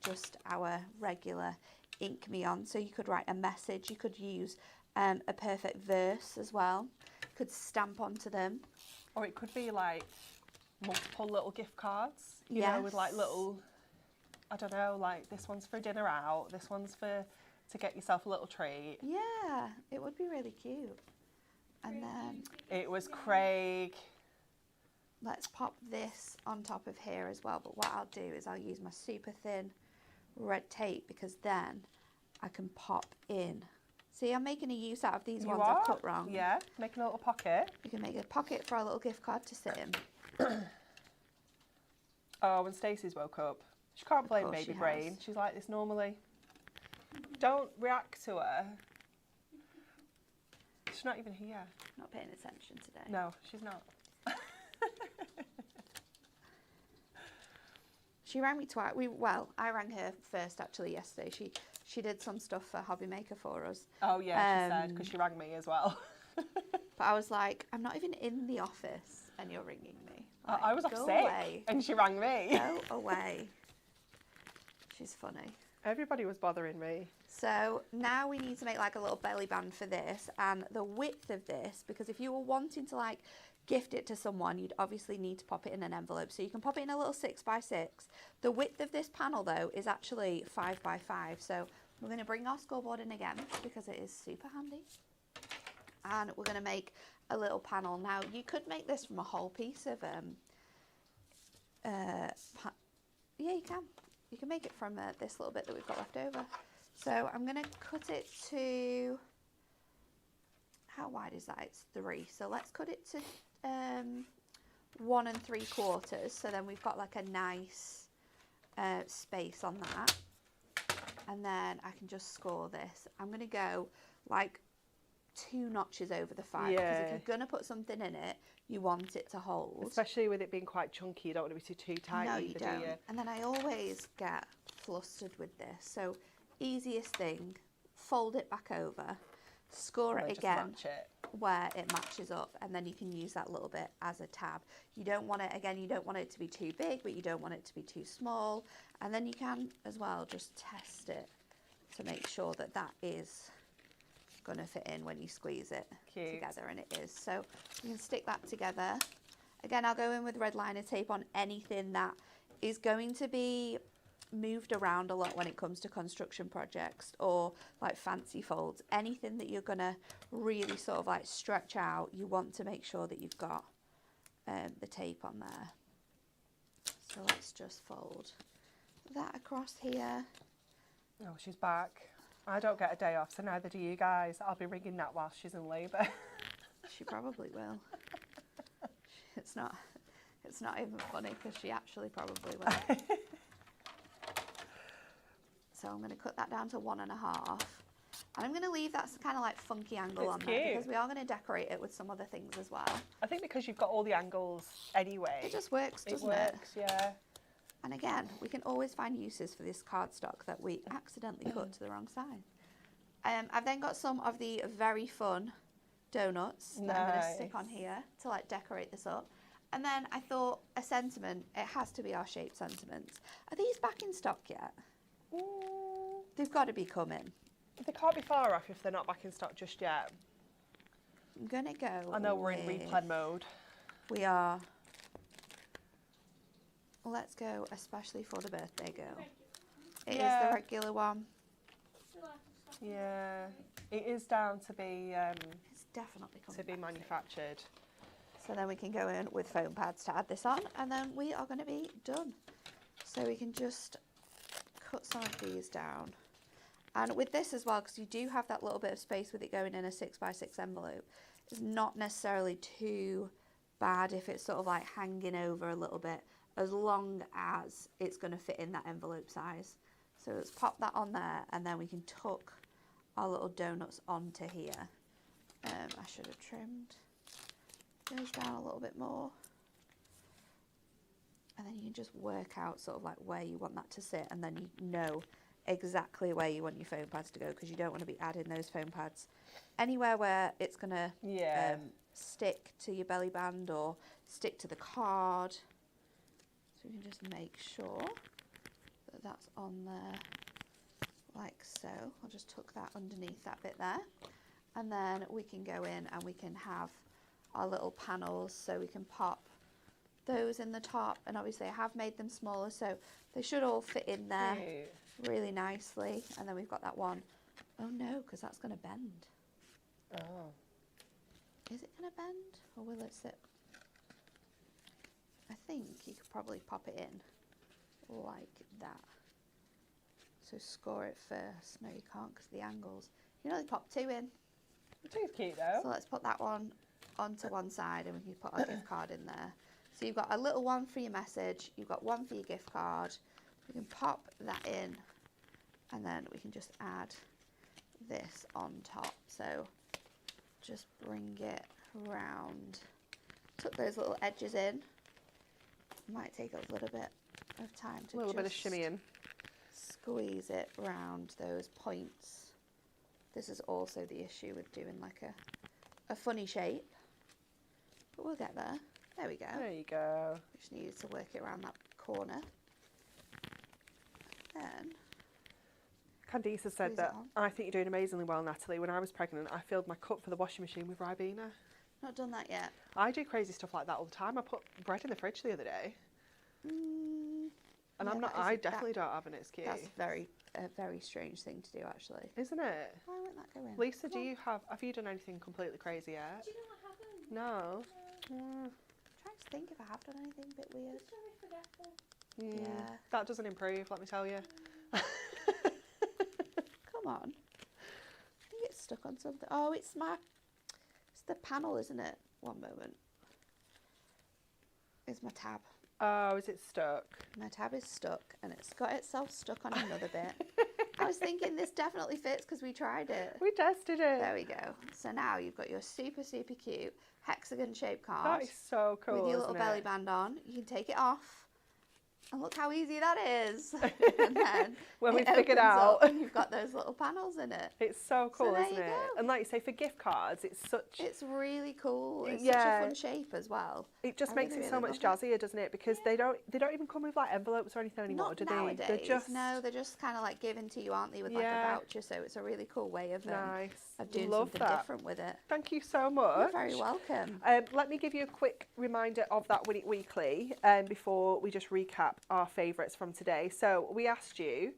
just our regular ink me on. So you could write a message. You could use a perfect verse as well. You could stamp onto them. Or it could be like multiple little gift cards. You know, with like Yes. little, I don't know, like this one's for dinner out, this one's for to get yourself a little treat. Yeah, it would be really cute. And then It was Craig. let's pop this on top of here as well. But what I'll do is I'll use my super thin red tape because then I can pop in. See, I'm making a use out of these You ones are? I've cut wrong. Yeah, making a little pocket. You can make a pocket for a little gift card to sit in. Oh, when Stacey's woke up, she can't blame course baby she brain. has. She's like this normally. Don't react to her. She's not even here. Not paying attention today. No, she's not. She rang me twice. I rang her first actually yesterday. She did some stuff for Hobby Maker for us. Oh yeah, she said, because she rang me as well. But I was like, I'm not even in the office and you're ringing me. Like, I was off go sick away. and she rang me. Go away. She's funny. Everybody was bothering me. So now we need to make like a little belly band for this, and the width of this, because if you were wanting to like gift it to someone, you'd obviously need to pop it in an envelope. So you can pop it in a little 6x6. The width of this panel though is actually 5x5. So we're going to bring our scoreboard in again because it is super handy. And we're going to make a little panel. Now you could make this from a whole piece of, yeah, you can. You can make it from this little bit that we've got left over. So I'm going to cut it to, how wide is that? It's 3. So let's cut it to 1 3/4. So then we've got like a nice space on that. And then I can just score this. I'm going to go like 2 notches over the 5. Yeah. Because if you're going to put something in it, you want it to hold. Especially with it being quite chunky, you don't want it to be too tight No, either, you do don't. you? And then I always get flustered with this. So easiest thing, fold it back over, score And it then just again match it. where it matches up, and then you can use that little bit as a tab. You don't want it, again, you don't want it to be too big, but you don't want it to be too small. And then you can as well just test it to make sure that that is going to fit in when you squeeze it together, and it is. So you can stick that together. Again, I'll go in with red liner tape on anything that is going to be moved around a lot when it comes to construction projects or like fancy folds. Anything that you're going to really sort of like stretch out, you want to make sure that you've got the tape on there. So let's just fold that across here. Oh, she's back. I don't get a day off, so neither do you guys. I'll be ringing Nat while she's in labour. She probably will. It's not even funny because she actually probably will. So I'm going to cut that down to 1.5. And I'm going to leave that kind of like funky angle on there because we are going to decorate it with some other things as well. I think because you've got all the angles anyway. It just works, doesn't it? Works, yeah. And again, we can always find uses for this cardstock that we accidentally cut to the wrong side. I've then got some of the very fun donuts that I'm going to stick on here to like decorate this up. And then I thought a sentiment, it has to be our shape sentiments. Are these back in stock yet? They've got to be coming. They can't be far off if they're not back in stock just yet. I'm going to go I know we're in replan mode. We are. Let's go especially for the birthday girl. It is the regular one. Yeah, it is down to be It's definitely coming to be back manufactured. So then we can go in with foam pads to add this on, and then we are going to be done. So we can just cut some of these down. And with this as well, because you do have that little bit of space with it going in a 6x6 envelope, it's not necessarily too bad if it's sort of like hanging over a little bit, as long as it's going to fit in that envelope size. So let's pop that on there, and then we can tuck our little donuts onto here. I should have trimmed those down a little bit more. And then you can just work out sort of like where you want that to sit, and then you know exactly where you want your foam pads to go, because you don't want to be adding those foam pads anywhere where it's going to stick to your belly band or stick to the card. So you can just make sure that that's on there like so. I'll just tuck that underneath that bit there, and then we can go in and we can have our little panels, so we can pop those in the top, and obviously I have made them smaller, so they should all fit in there really nicely. And then we've got that one. Oh no, because that's going to bend. Oh. Is it going to bend, or will it sit? I think you could probably pop it in like that. So score it first. No, you can't, because the angles. You know, they pop two in. It is cute though. So let's put that one onto one side, and we can put our gift card in there. So you've got a little one for your message, you've got one for your gift card. We can pop that in, and then we can just add this on top. So just bring it round, tuck those little edges in. Might take a little bit of time to a little bit of shimmying. Squeeze it round those points. This is also the issue with doing like a funny shape, but we'll get there. There we go. There you go. We just needed to work it around that corner. Then Candice has said that I think you're doing amazingly well, Natalie. When I was pregnant, I filled my cup for the washing machine with Ribena. Not done that yet. I do crazy stuff like that all the time. I put bread in the fridge the other day. And yeah, I definitely don't have an excuse. That's a very strange thing to do, actually. Isn't it? Why won't that go in? Lisa, have you done anything completely crazy yet? Do you know I haven't? No. I'm trying to think if I have done anything a bit weird. Just very forgetful. Yeah. That doesn't improve, let me tell you. Come on. I think it's stuck on something. Oh, it's the panel, isn't it? One moment. It's my tab. Oh, is it stuck? My tab is stuck, and it's got itself stuck on another bit. I was thinking this definitely fits because we tried it. We tested it. There we go. So now you've got your super, super cute hexagon shaped card. That is so cool. With your little belly band on. You can take it off. And look how easy that is. And then when we it figured opens out. up and you've got those little panels in it. It's so cool, there isn't you it? go. And like you say, for gift cards, It's really cool. It's such a fun shape as well. It just makes really, it so really much love jazzier, doesn't it? Because they don't even come with like envelopes or anything anymore, Not do nowadays. they? They're just kind of like given to you, aren't they, with like a voucher. So it's a really cool way of doing something different with it. Thank you so much. You're very welcome. Let me give you a quick reminder of that Win It Weekly before we just recap our favourites from today. So we asked you,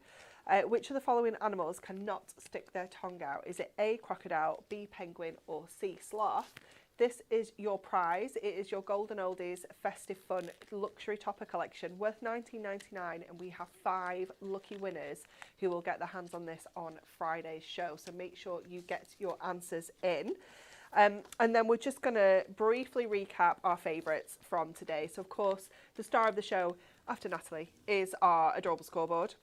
which of the following animals cannot stick their tongue out? Is it A, crocodile, B, penguin, or C, sloth? This is your prize. It is your Golden Oldies Festive Fun Luxury Topper Collection worth $19.99, and we have 5 lucky winners who will get their hands on this on Friday's show. So make sure you get your answers in. And then we're just going to briefly recap our favourites from today. So, of course, the star of the show, after Natalie, is our adorable scoreboard.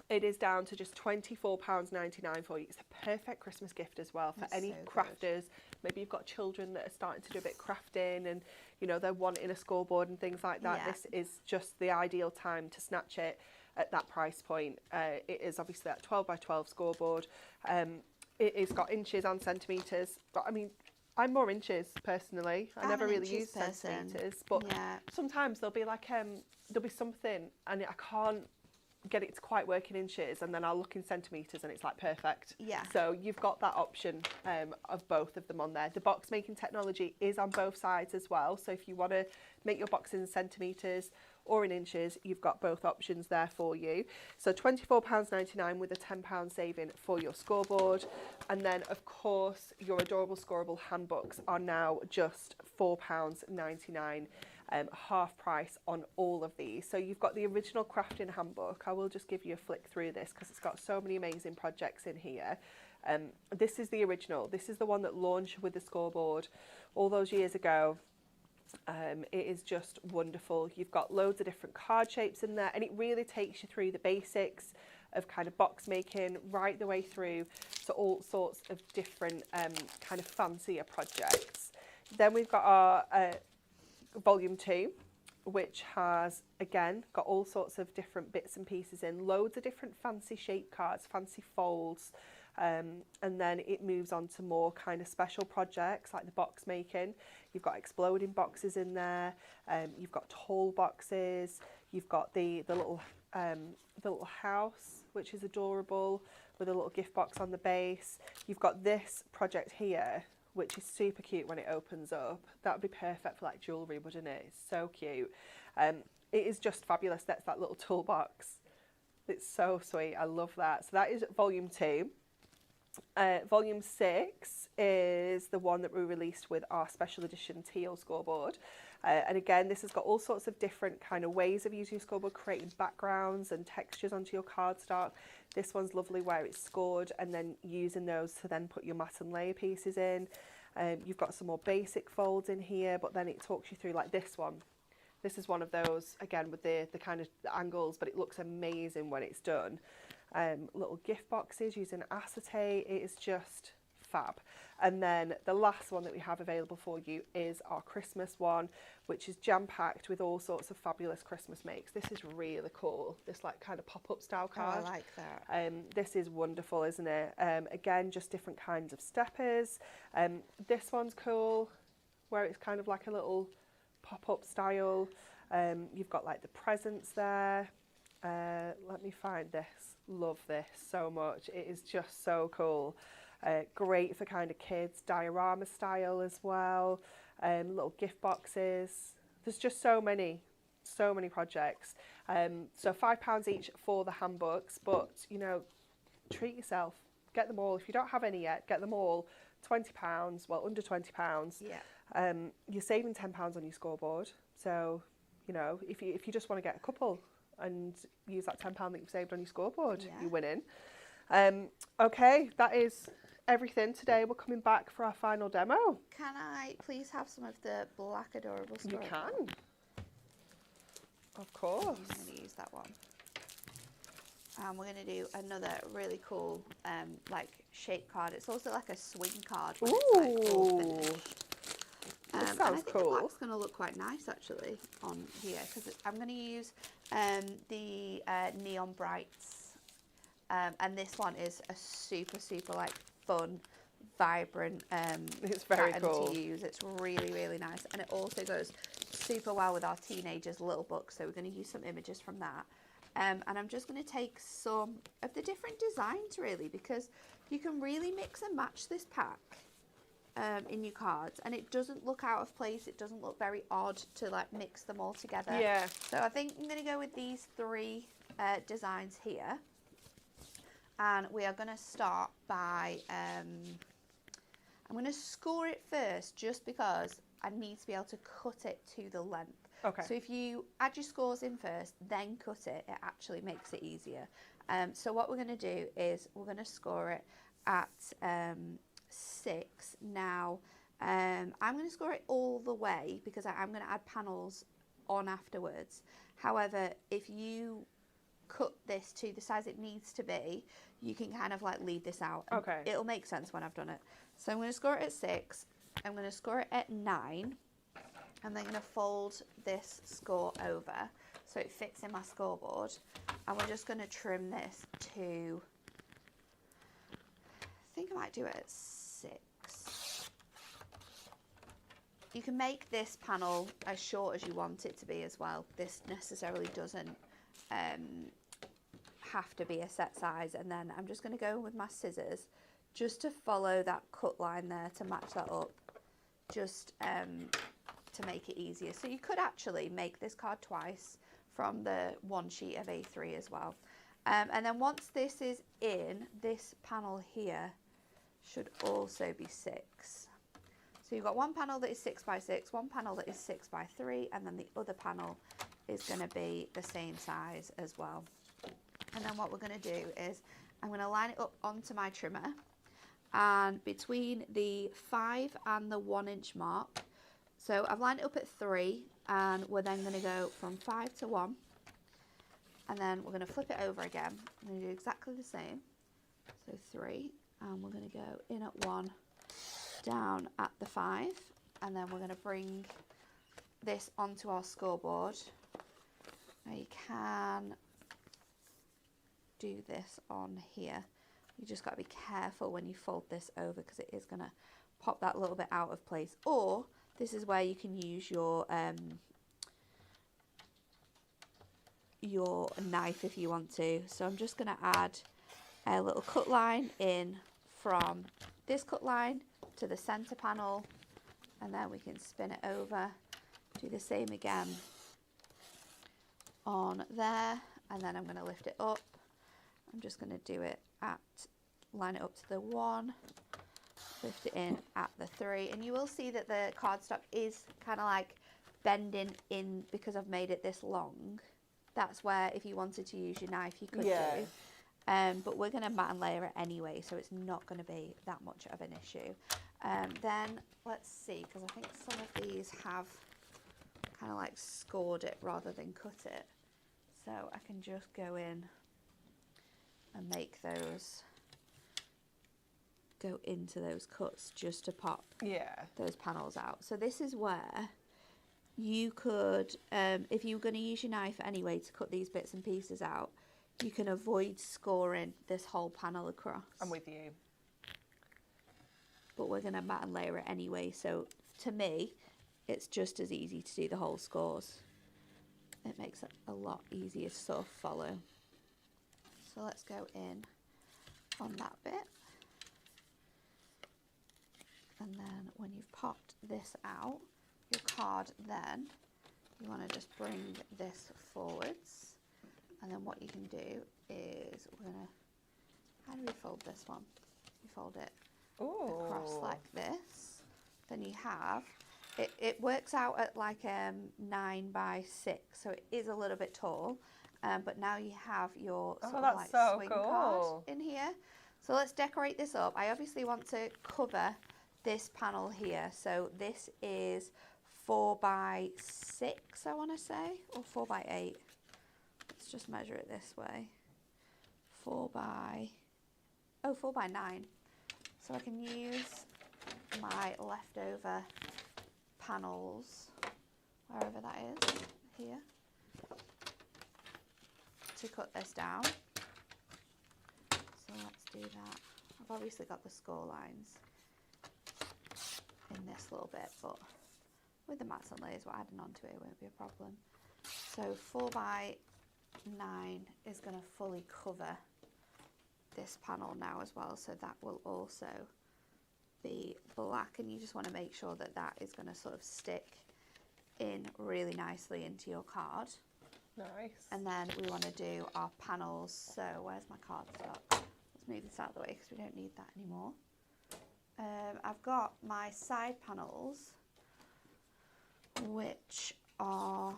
It is down to just £24.99 for you. It's a perfect Christmas gift as well for any crafters. Maybe you've got children that are starting to do a bit of crafting and, you know, they're wanting a scoreboard and things like that. Yeah. This is just the ideal time to snatch it at that price point. It is obviously that 12 by 12 scoreboard. It's got inches and centimetres, but I mean, I'm more inches personally. I never really use centimetres, but sometimes there'll be like there'll be something and I can't get it to quite work in inches, and then I'll look in centimetres and it's like perfect. Yeah. So you've got that option of both of them on there. The box making technology is on both sides as well. So if you want to make your boxes in centimetres or in inches, you've got both options there for you. So £24.99 with a £10 saving for your scoreboard. And then, of course, your adorable scoreable handbooks are now just £4.99. Half price on all of these. So you've got the original crafting handbook. I will just give you a flick through this because it's got so many amazing projects in here. This is the original. This is the one that launched with the scoreboard all those years ago. It is just wonderful. You've got loads of different card shapes in there, and it really takes you through the basics of kind of box making right the way through to all sorts of different kind of fancier projects. Then we've got our volume 2, which has again got all sorts of different bits and pieces in, loads of different fancy shape cards, fancy folds, and then it moves on to more kind of special projects like the box making. You've got exploding boxes in there, you've got tall boxes, you've got the little house, which is adorable, with a little gift box on the base. You've got this project here, which is super cute when it opens up. That would be perfect for like jewellery, wouldn't it? It's so cute. It is just fabulous. That's that little toolbox. It's so sweet. I love that. So that is volume 2. Volume 6 is the one that we released with our special edition teal scoreboard. And again, this has got all sorts of different kind of ways of using your scoreboard, creating backgrounds and textures onto your cardstock. This one's lovely where it's scored and then using those to then put your mat and layer pieces in. You've got some more basic folds in here, but then it talks you through like this one. This is one of those, again, with the kind of angles, but it looks amazing when it's done. Little gift boxes using acetate. It is just fab. And then the last one that we have available for you is our Christmas one, which is jam-packed with all sorts of fabulous Christmas makes. This is really cool, this like kind of pop-up style card. Oh, I like that. This is wonderful, isn't it? Again, just different kinds of steppers. This one's cool, where it's kind of like a little pop-up style. You've got like the presents there. Let me find this. Love this so much. It is just so cool. Great for kind of kids, diorama style as well. Little gift boxes. There's just so many projects. So £5 each for the handbooks, but you know, treat yourself. Get them all. If you don't have any yet, get them all. £20, well, under £20. Yeah. You're saving £10 on your scoreboard. So, you know, if you just want to get a couple and use that £10 that you've saved on your scoreboard, Yeah. you're winning. Okay, that is everything today. We're coming back for our final demo. Can I please have some of the black adorable You scoreboard? can. Of course. I'm going to use that one. And we're going to do another really cool like shape card. It's also like a swing card when it's like all Ooh. finished. This And I sounds think cool. the black's going to look quite nice actually on here because I'm going to use the neon brights, and this one is a super like fun, vibrant It's very pattern cool. to use. It's really nice, and it also goes super well with our teenagers' little book. So we're going to use some images from that. And I'm just going to take some of the different designs really, because you can really mix and match this pack in your cards, and it doesn't look out of place. It doesn't look very odd to like mix them all together. Yeah. So I think I'm going to go with these 3 designs here, and we are going to start by I'm going to score it first just because I need to be able to cut it to the length. Okay. So if you add your scores in first, then cut it, it actually makes it easier. So what we're going to do is we're going to score it at 6. Now, I'm going to score it all the way because I'm going to add panels on afterwards. However, if you cut this to the size it needs to be, you can kind of like leave this out. Okay. It'll make sense when I've done it. So I'm going to score it at 6. I'm going to score it at 9. And then I'm going to fold this score over so it fits in my scoreboard. And we're just going to trim this to, I think I might do it at 6. You can make this panel as short as you want it to be as well. This necessarily doesn't have to be a set size. And then I'm just going to go with my scissors just to follow that cut line there to match that up. Just to make it easier. So you could actually make this card twice, from the one sheet of A3 as well. And then once this is in, this panel here should also be 6. So you've got one panel that is 6 by 6, one panel that is 6 by 3, and then the other panel is going to be the same size as well. And then what we're going to do is I'm going to line it up onto my trimmer, and between the 5 and the 1 inch mark, so I've lined it up at 3, and we're then going to go from 5 to 1, and then we're going to flip it over again. I'm going to do exactly the same. So 3, and we're going to go in at 1, down at the 5, and then we're going to bring this onto our scoreboard. Now you can do this on here. You just got to be careful when you fold this over, because it is going to pop that little bit out of place. Or this is where you can use your knife if you want to. So I'm just going to add a little cut line in from this cut line to the center panel, and then we can spin it over, do the same again on there, and then I'm going to lift it up. I'm just going to do it at, line it up to the 1, lift it in at the 3, and you will see that the cardstock is kind of like bending in because I've made it this long. That's where if you wanted to use your knife you could do. But we're going to mat and layer it anyway, so it's not going to be that much of an issue. Then let's see, because I think some of these have kind of like scored it rather than cut it. So I can just go in and make those go into those cuts just to pop those panels out. So this is where you could, if you were going to use your knife anyway to cut these bits and pieces out, you can avoid scoring this whole panel across. I'm with you. But we're going to mat and layer it anyway, so to me it's just as easy to do the whole scores. It makes it a lot easier to sort of follow. So let's go in on that bit, and then when you've popped this out, your card, then you want to just bring this forwards, and then what you can do is we're going to, how do we fold this one? You fold it across like this, then you have, it works out at like 9 by 6, so it is a little bit tall, but now you have your sort of like swing card in here. So let's decorate this up. I obviously want to cover this panel here, so this is 4 by 6 I want to say, or 4 by 8. Let's just measure it this way. 4 by 9. So I can use my leftover panels, wherever that is, here, to cut this down. So let's do that. I've obviously got the score lines in this little bit, but with the mats and layers we're adding onto it, it won't be a problem. So 4 by 9 is going to fully cover this panel now as well, so that will also be black, and you just want to make sure that that is going to sort of stick in really nicely into your card. Nice. And then we want to do our panels. So where's my cardstock? Let's move this out of the way because we don't need that anymore. I've got my side panels, which are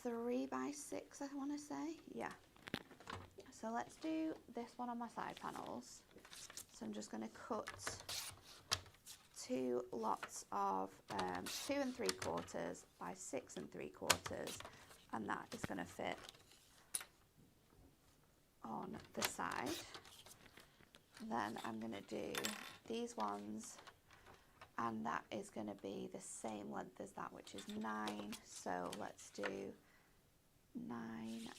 3 by 6 I want to say. Yeah. So let's do this one on my side panels. So I'm just going to cut 2 lots of 2 3/4 by 6 3/4, and that is going to fit on the side. Then I'm going to do these ones, and that is going to be the same length as that, which is 9. So let's do 9,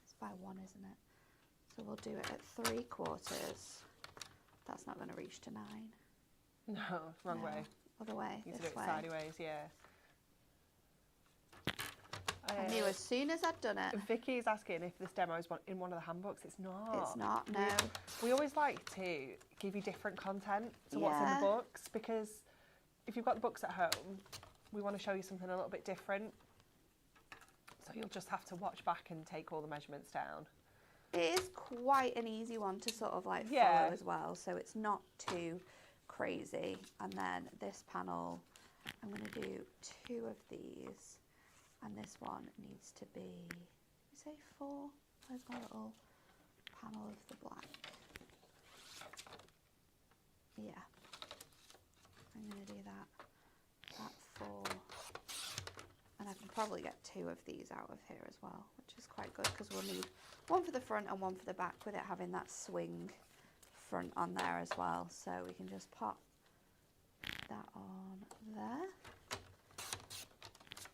it's by 1, isn't it? So we'll do it at 3/4. That's not going to reach to 9. No, wrong way. Other way, You need to this do it way. sideways, yeah. I knew as soon as I'd done it. Vicky's asking if this demo is in one of the handbooks. It's not. It's not, no. We always like to give you different content to what's in the books, because if you've got the books at home, we want to show you something a little bit different. So you'll just have to watch back and take all the measurements down. It is quite an easy one to sort of like Yeah. follow as well, so it's not too crazy. And then this panel, I'm going to do 2 of these, and this one needs to be, you say 4? Where's my little panel of the black? Yeah, I'm going to do that 4, and I can probably get 2 of these out of here as well, which is quite good because we'll need one for the front and one for the back, with it having that swing front on there as well. So we can just pop that on there,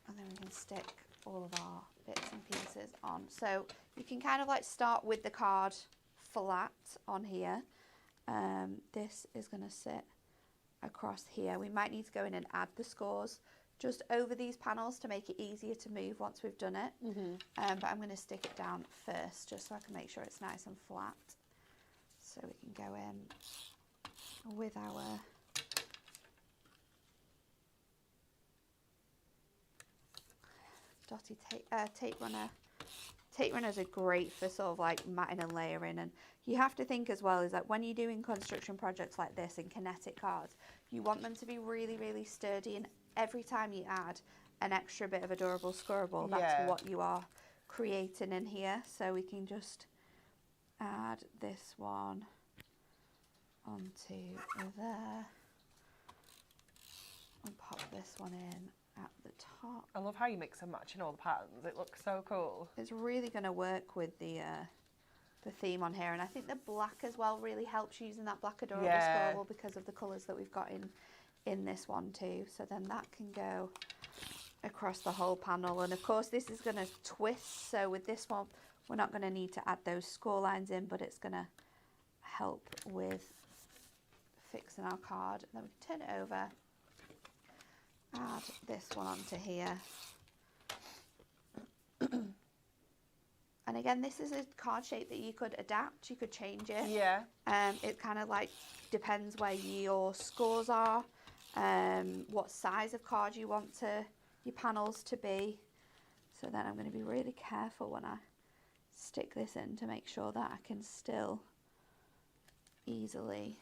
and then we can stick all of our bits and pieces on. So you can kind of like start with the card flat on here. This is going to sit across here. We might need to go in and add the scores just over these panels to make it easier to move once we've done it. But I'm going to stick it down first just so I can make sure it's nice and flat. So we can go in with our dotty tape runner. Tape runners are great for sort of like matting and layering, and you have to think as well is that when you're doing construction projects like this in kinetic cards, you want them to be really, really sturdy, and every time you add an extra bit of a durable scoreboard, that's what you are creating in here. So we can just add this one onto there and pop this one in at the top. I love how you mix and match in all the patterns. It looks so cool. It's really going to work with the theme on here, and I think the black as well really helps using that black adorable scoreboard because of the colours that we've got in this one too. So then that can go across the whole panel, and of course this is going to twist, so with this one we're not going to need to add those score lines in, but it's going to help with fixing our card. And then we can turn it over, add this one onto here. And again, this is a card shape that you could adapt, you could change it. Yeah. It kind of like depends where your scores are, what size of card you want your panels to be. So then I'm going to be really careful when I stick this in to make sure that I can still easily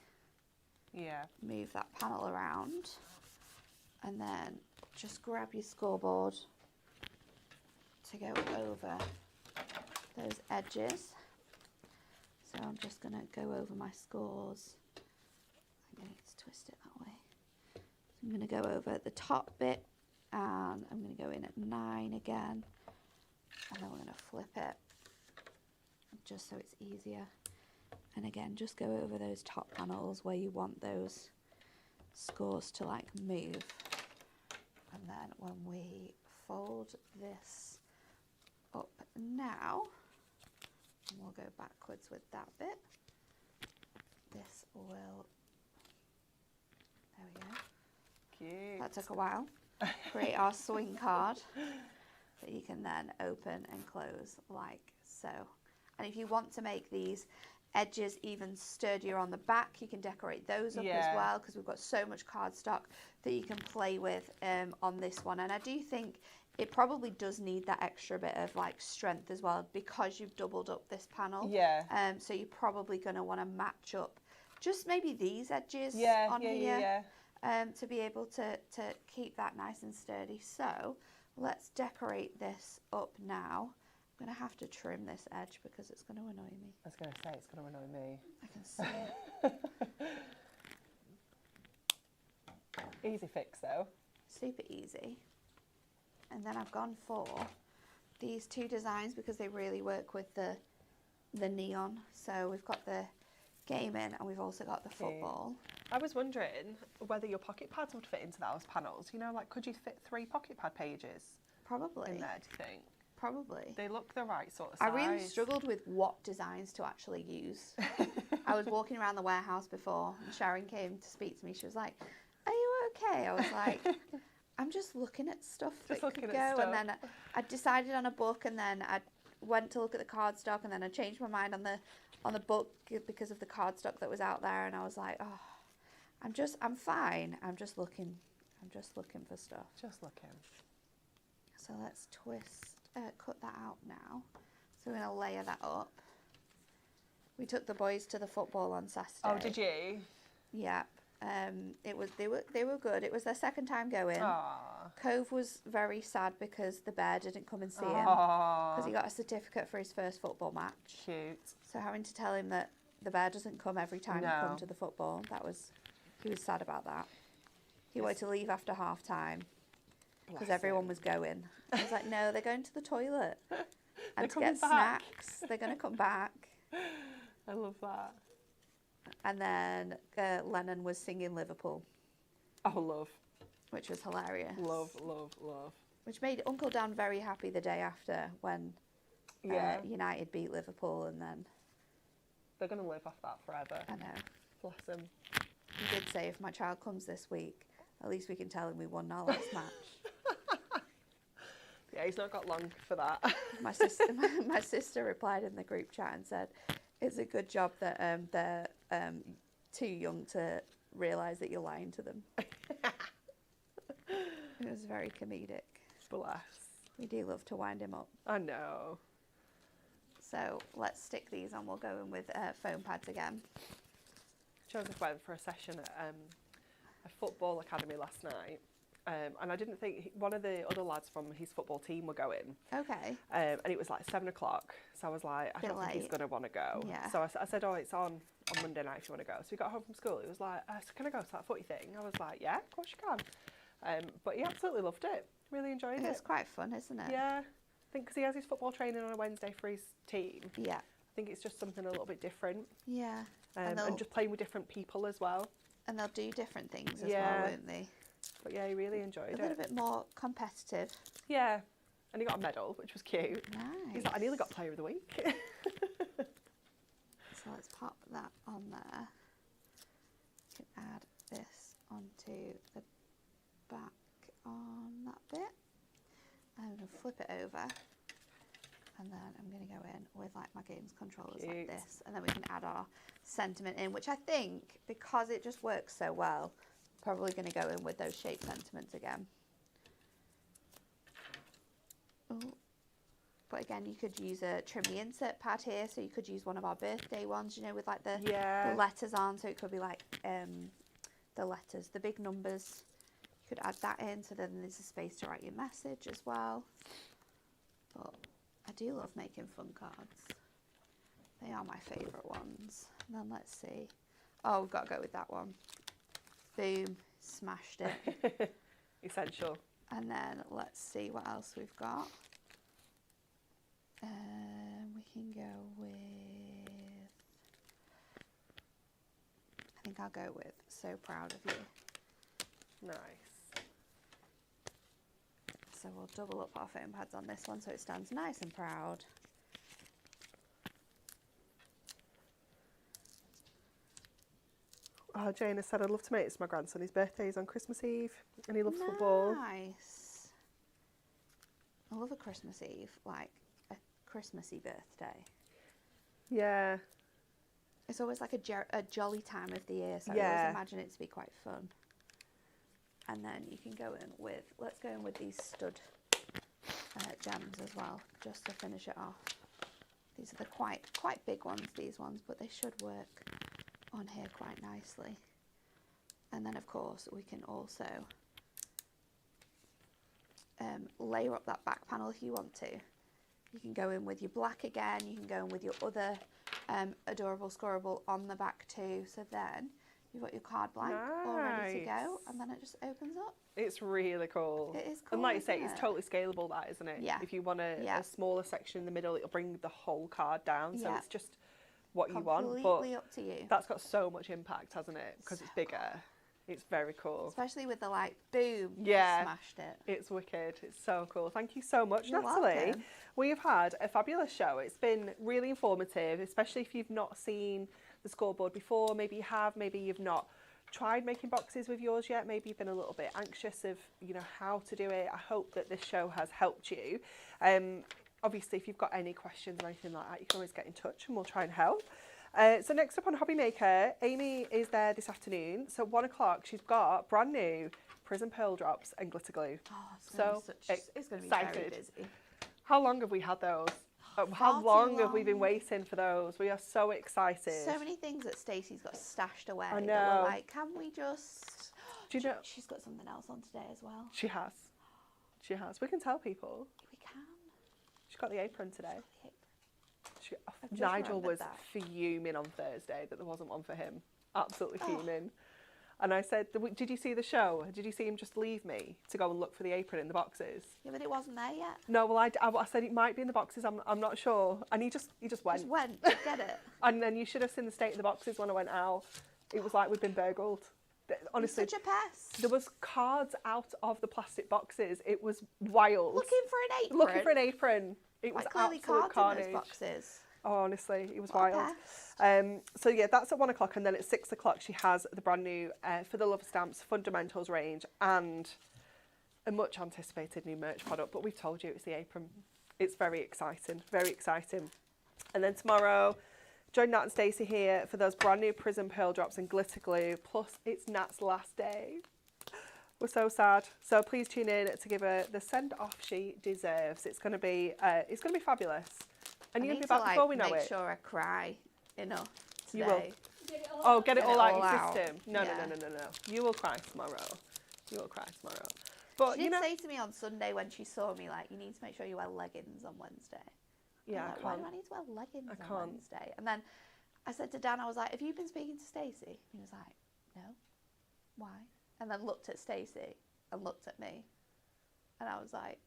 move that panel around. And then just grab your scoreboard to go over those edges. So I'm just going to go over my scores. I'm going to twist it that way. So I'm going to go over the top bit, and I'm going to go in at 9 again, and then we're going to flip it just so it's easier. And again, just go over those top panels where you want those scores to like move. And then when we fold this up now, and we'll go backwards with that bit, this will, there we go. Cute. That took a while. Create our swing card that you can then open and close like so. And if you want to make these edges even sturdier on the back, you can decorate those up as well, because we've got so much cardstock that you can play with on this one. And I do think it probably does need that extra bit of like strength as well, because you've doubled up this panel. So you're probably going to want to match up just maybe these edges on here to be able to keep that nice and sturdy. So let's decorate this up now. I'm going to have to trim this edge because it's going to annoy me. I was going to say, it's going to annoy me. I can see it. Easy fix though. Super easy. And then I've gone for these 2 designs because they really work with the neon. So we've got the gaming and we've also got the football. I was wondering whether your pocket pads would fit into those panels. You know, like could you fit 3 pocket pad pages Probably. in there, do you think? Probably. They look the right sort of size. I really struggled with what designs to actually use. I was walking around the warehouse before and Sharon came to speak to me. She was like, "Are you okay?" I was like, "I'm just looking at stuff that could go." And then I decided on a book, and then I went to look at the cardstock, and then I changed my mind on the book because of the cardstock that was out there, and I was like, "Oh, I'm fine. I'm just looking for stuff." Just looking. So let's twist cut that out now. So we're going to layer that up. We took the boys to the football on Saturday. Oh, did you? Yeah. They were good. It was their second time going. Aww. Cove was very sad because the bear didn't come and see him because he got a certificate for his first football match. Cute. So having to tell him that the bear doesn't come every time you come to the football, he was sad about that. He wanted to leave after half time because everyone was going. I was like, no, they're going to the toilet and to get snacks. They're going to come back. I love that. And then Lennon was singing Liverpool. Oh, love. Which was hilarious. Love, love, love. Which made Uncle Dan very happy the day after when United beat Liverpool, and then... They're going to live off that forever. I know. Bless them. He did say, if my child comes this week, at least we can tell him we won our last match. Yeah, he's not got long for that. My sister replied in the group chat and said, it's a good job that they're too young to realise that you're lying to them. It was very comedic. Bless. We do love to wind him up. I know. So let's stick these on. We'll go in with foam pads again. Joseph went for a session at a football academy last night. And I didn't think, one of the other lads from his football team were going. Okay. And it was like 7 o'clock. So I was like, I don't think he's going to want to go. Yeah. So I said, oh, it's on Monday night if you want to go. So he got home from school. He was like, so can I go to that footy thing? I was like, yeah, of course you can. But he absolutely loved it. Really enjoyed it. It's quite fun, isn't it? Yeah. I think because he has his football training on a Wednesday for his team. Yeah. I think it's just something a little bit different. Yeah. And just playing with different people as well. And they'll do different things as well, won't they? But yeah, he really enjoyed it. A little bit more competitive. Yeah. And he got a medal, which was cute. Nice. He's like, I nearly got Player of the Week. So let's pop that on there. You can add this onto the back on that bit. I'm going to flip it over. And then I'm going to go in with like my games controllers like this. And then we can add our sentiment in, which I think, because it just works so well, probably going to go in with those shape sentiments again. Ooh. But again, you could use a trim the insert pad here, so you could use one of our birthday ones, you know, with like the letters on, so it could be like the letters, the big numbers. You could add that in, so then there's a space to write your message as well. But I do love making fun cards. They are my favourite ones. And then let's see. Oh, we've got to go with that one. Boom, smashed it. Essential. And then let's see what else we've got. We can go with, I think I'll go with So Proud of You. Nice. So we'll double up our foam pads on this one so it stands nice and proud. Oh, Jane has said, I'd love to make this for my grandson. His birthday is on Christmas Eve and he loves football. Nice. I love a Christmas Eve, like a Christmassy birthday. Yeah. It's always like a jolly time of the year, so I always imagine it to be quite fun. And then you can go in with, let's go in with these stud gems as well, just to finish it off. These are the quite big ones, these ones, but they should work on here quite nicely. And then of course we can also layer up that back panel if you want to. You can go in with your black again, you can go in with your other adorable scorable on the back too, so then you've got your card blank all ready to go, and then it just opens up. It's really cool. It is cool. And like you say, it's totally scalable, that, isn't it? Yeah. If you want a smaller section in the middle, it'll bring the whole card down, so it's just what you want. Completely up to you. That's got so much impact, hasn't it? Because it's bigger. Cool. It's very cool. Especially with the like, boom, smashed it. It's wicked. It's so cool. Thank you so much, You're Natalie. welcome. We've had a fabulous show. It's been really informative, especially if you've not seen the scoreboard before. Maybe you have, maybe you've not tried making boxes with yours yet. Maybe you've been a little bit anxious of, you know, how to do it. I hope that this show has helped you. Obviously, if you've got any questions or anything like that, you can always get in touch and we'll try and help. So next up on Hobby Maker, Amy is there this afternoon. So 1 o'clock, she's got brand new Prism Pearl Drops and glitter glue. Oh, it's going to be very busy. How long have we had those? How Far too long have we been long. waiting for those? We are so excited. So many things that Stacey's got stashed away. I That know. we're like, can we just... Do you know? She's got something else on today as well. She has. She has. We can tell people. We can. She got the apron today. She, I've just Nigel remembered was that. fuming on Thursday that there wasn't one for him. Absolutely Oh. fuming. And I said, did you see the show? Did you see him just leave me to go and look for the apron in the boxes? Yeah, but it wasn't there yet. No, well, I said it might be in the boxes. I'm not sure. And he just went. Just went to get it. And then you should have seen the state of the boxes when I went out. It was like we'd been burgled. Honestly, He's such a pest. there was cards out of the plastic boxes. It was wild. Looking for an apron. Looking for an apron. It was Like clearly absolute cards carnage. in those boxes. Oh, honestly, it was What a wild. pest. So yeah, that's at 1 o'clock, and then at 6 o'clock she has the brand new For the Love of Stamps Fundamentals range and a much anticipated new merch product. But we've told you it's the apron. It's very exciting, very exciting. And then tomorrow, join Nat and Stacey here for those brand new Prism Pearl Drops and glitter glue. Plus, it's Nat's last day. We're so sad. So please tune in to give her the send off she deserves. It's going to be fabulous. And I you'll need be to, back like, before we know make it. sure I cry enough today. You will. Get it all Oh, out. get it Get all it out all your out. system. No. Yeah. You will cry tomorrow. You will cry tomorrow. But She you did know, say to me on Sunday when she saw me, like, you need to make sure you wear leggings on Wednesday. yeah, I was I like, why can't. do I need to wear leggings I on can't. Wednesday? And then I said to Dan, I was like, have you been speaking to Stacey? And he was like, no. Why? And then looked at Stacey and looked at me. And I was like,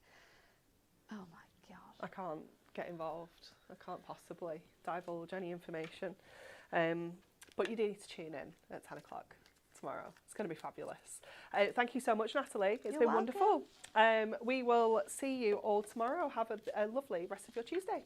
oh my God. I can't get involved. I can't possibly divulge any information. But you do need to tune in at 10 o'clock tomorrow. It's going to be fabulous. Thank you so much, Natalie. It's You're been welcome. wonderful. We will see you all tomorrow. Have a lovely rest of your Tuesday.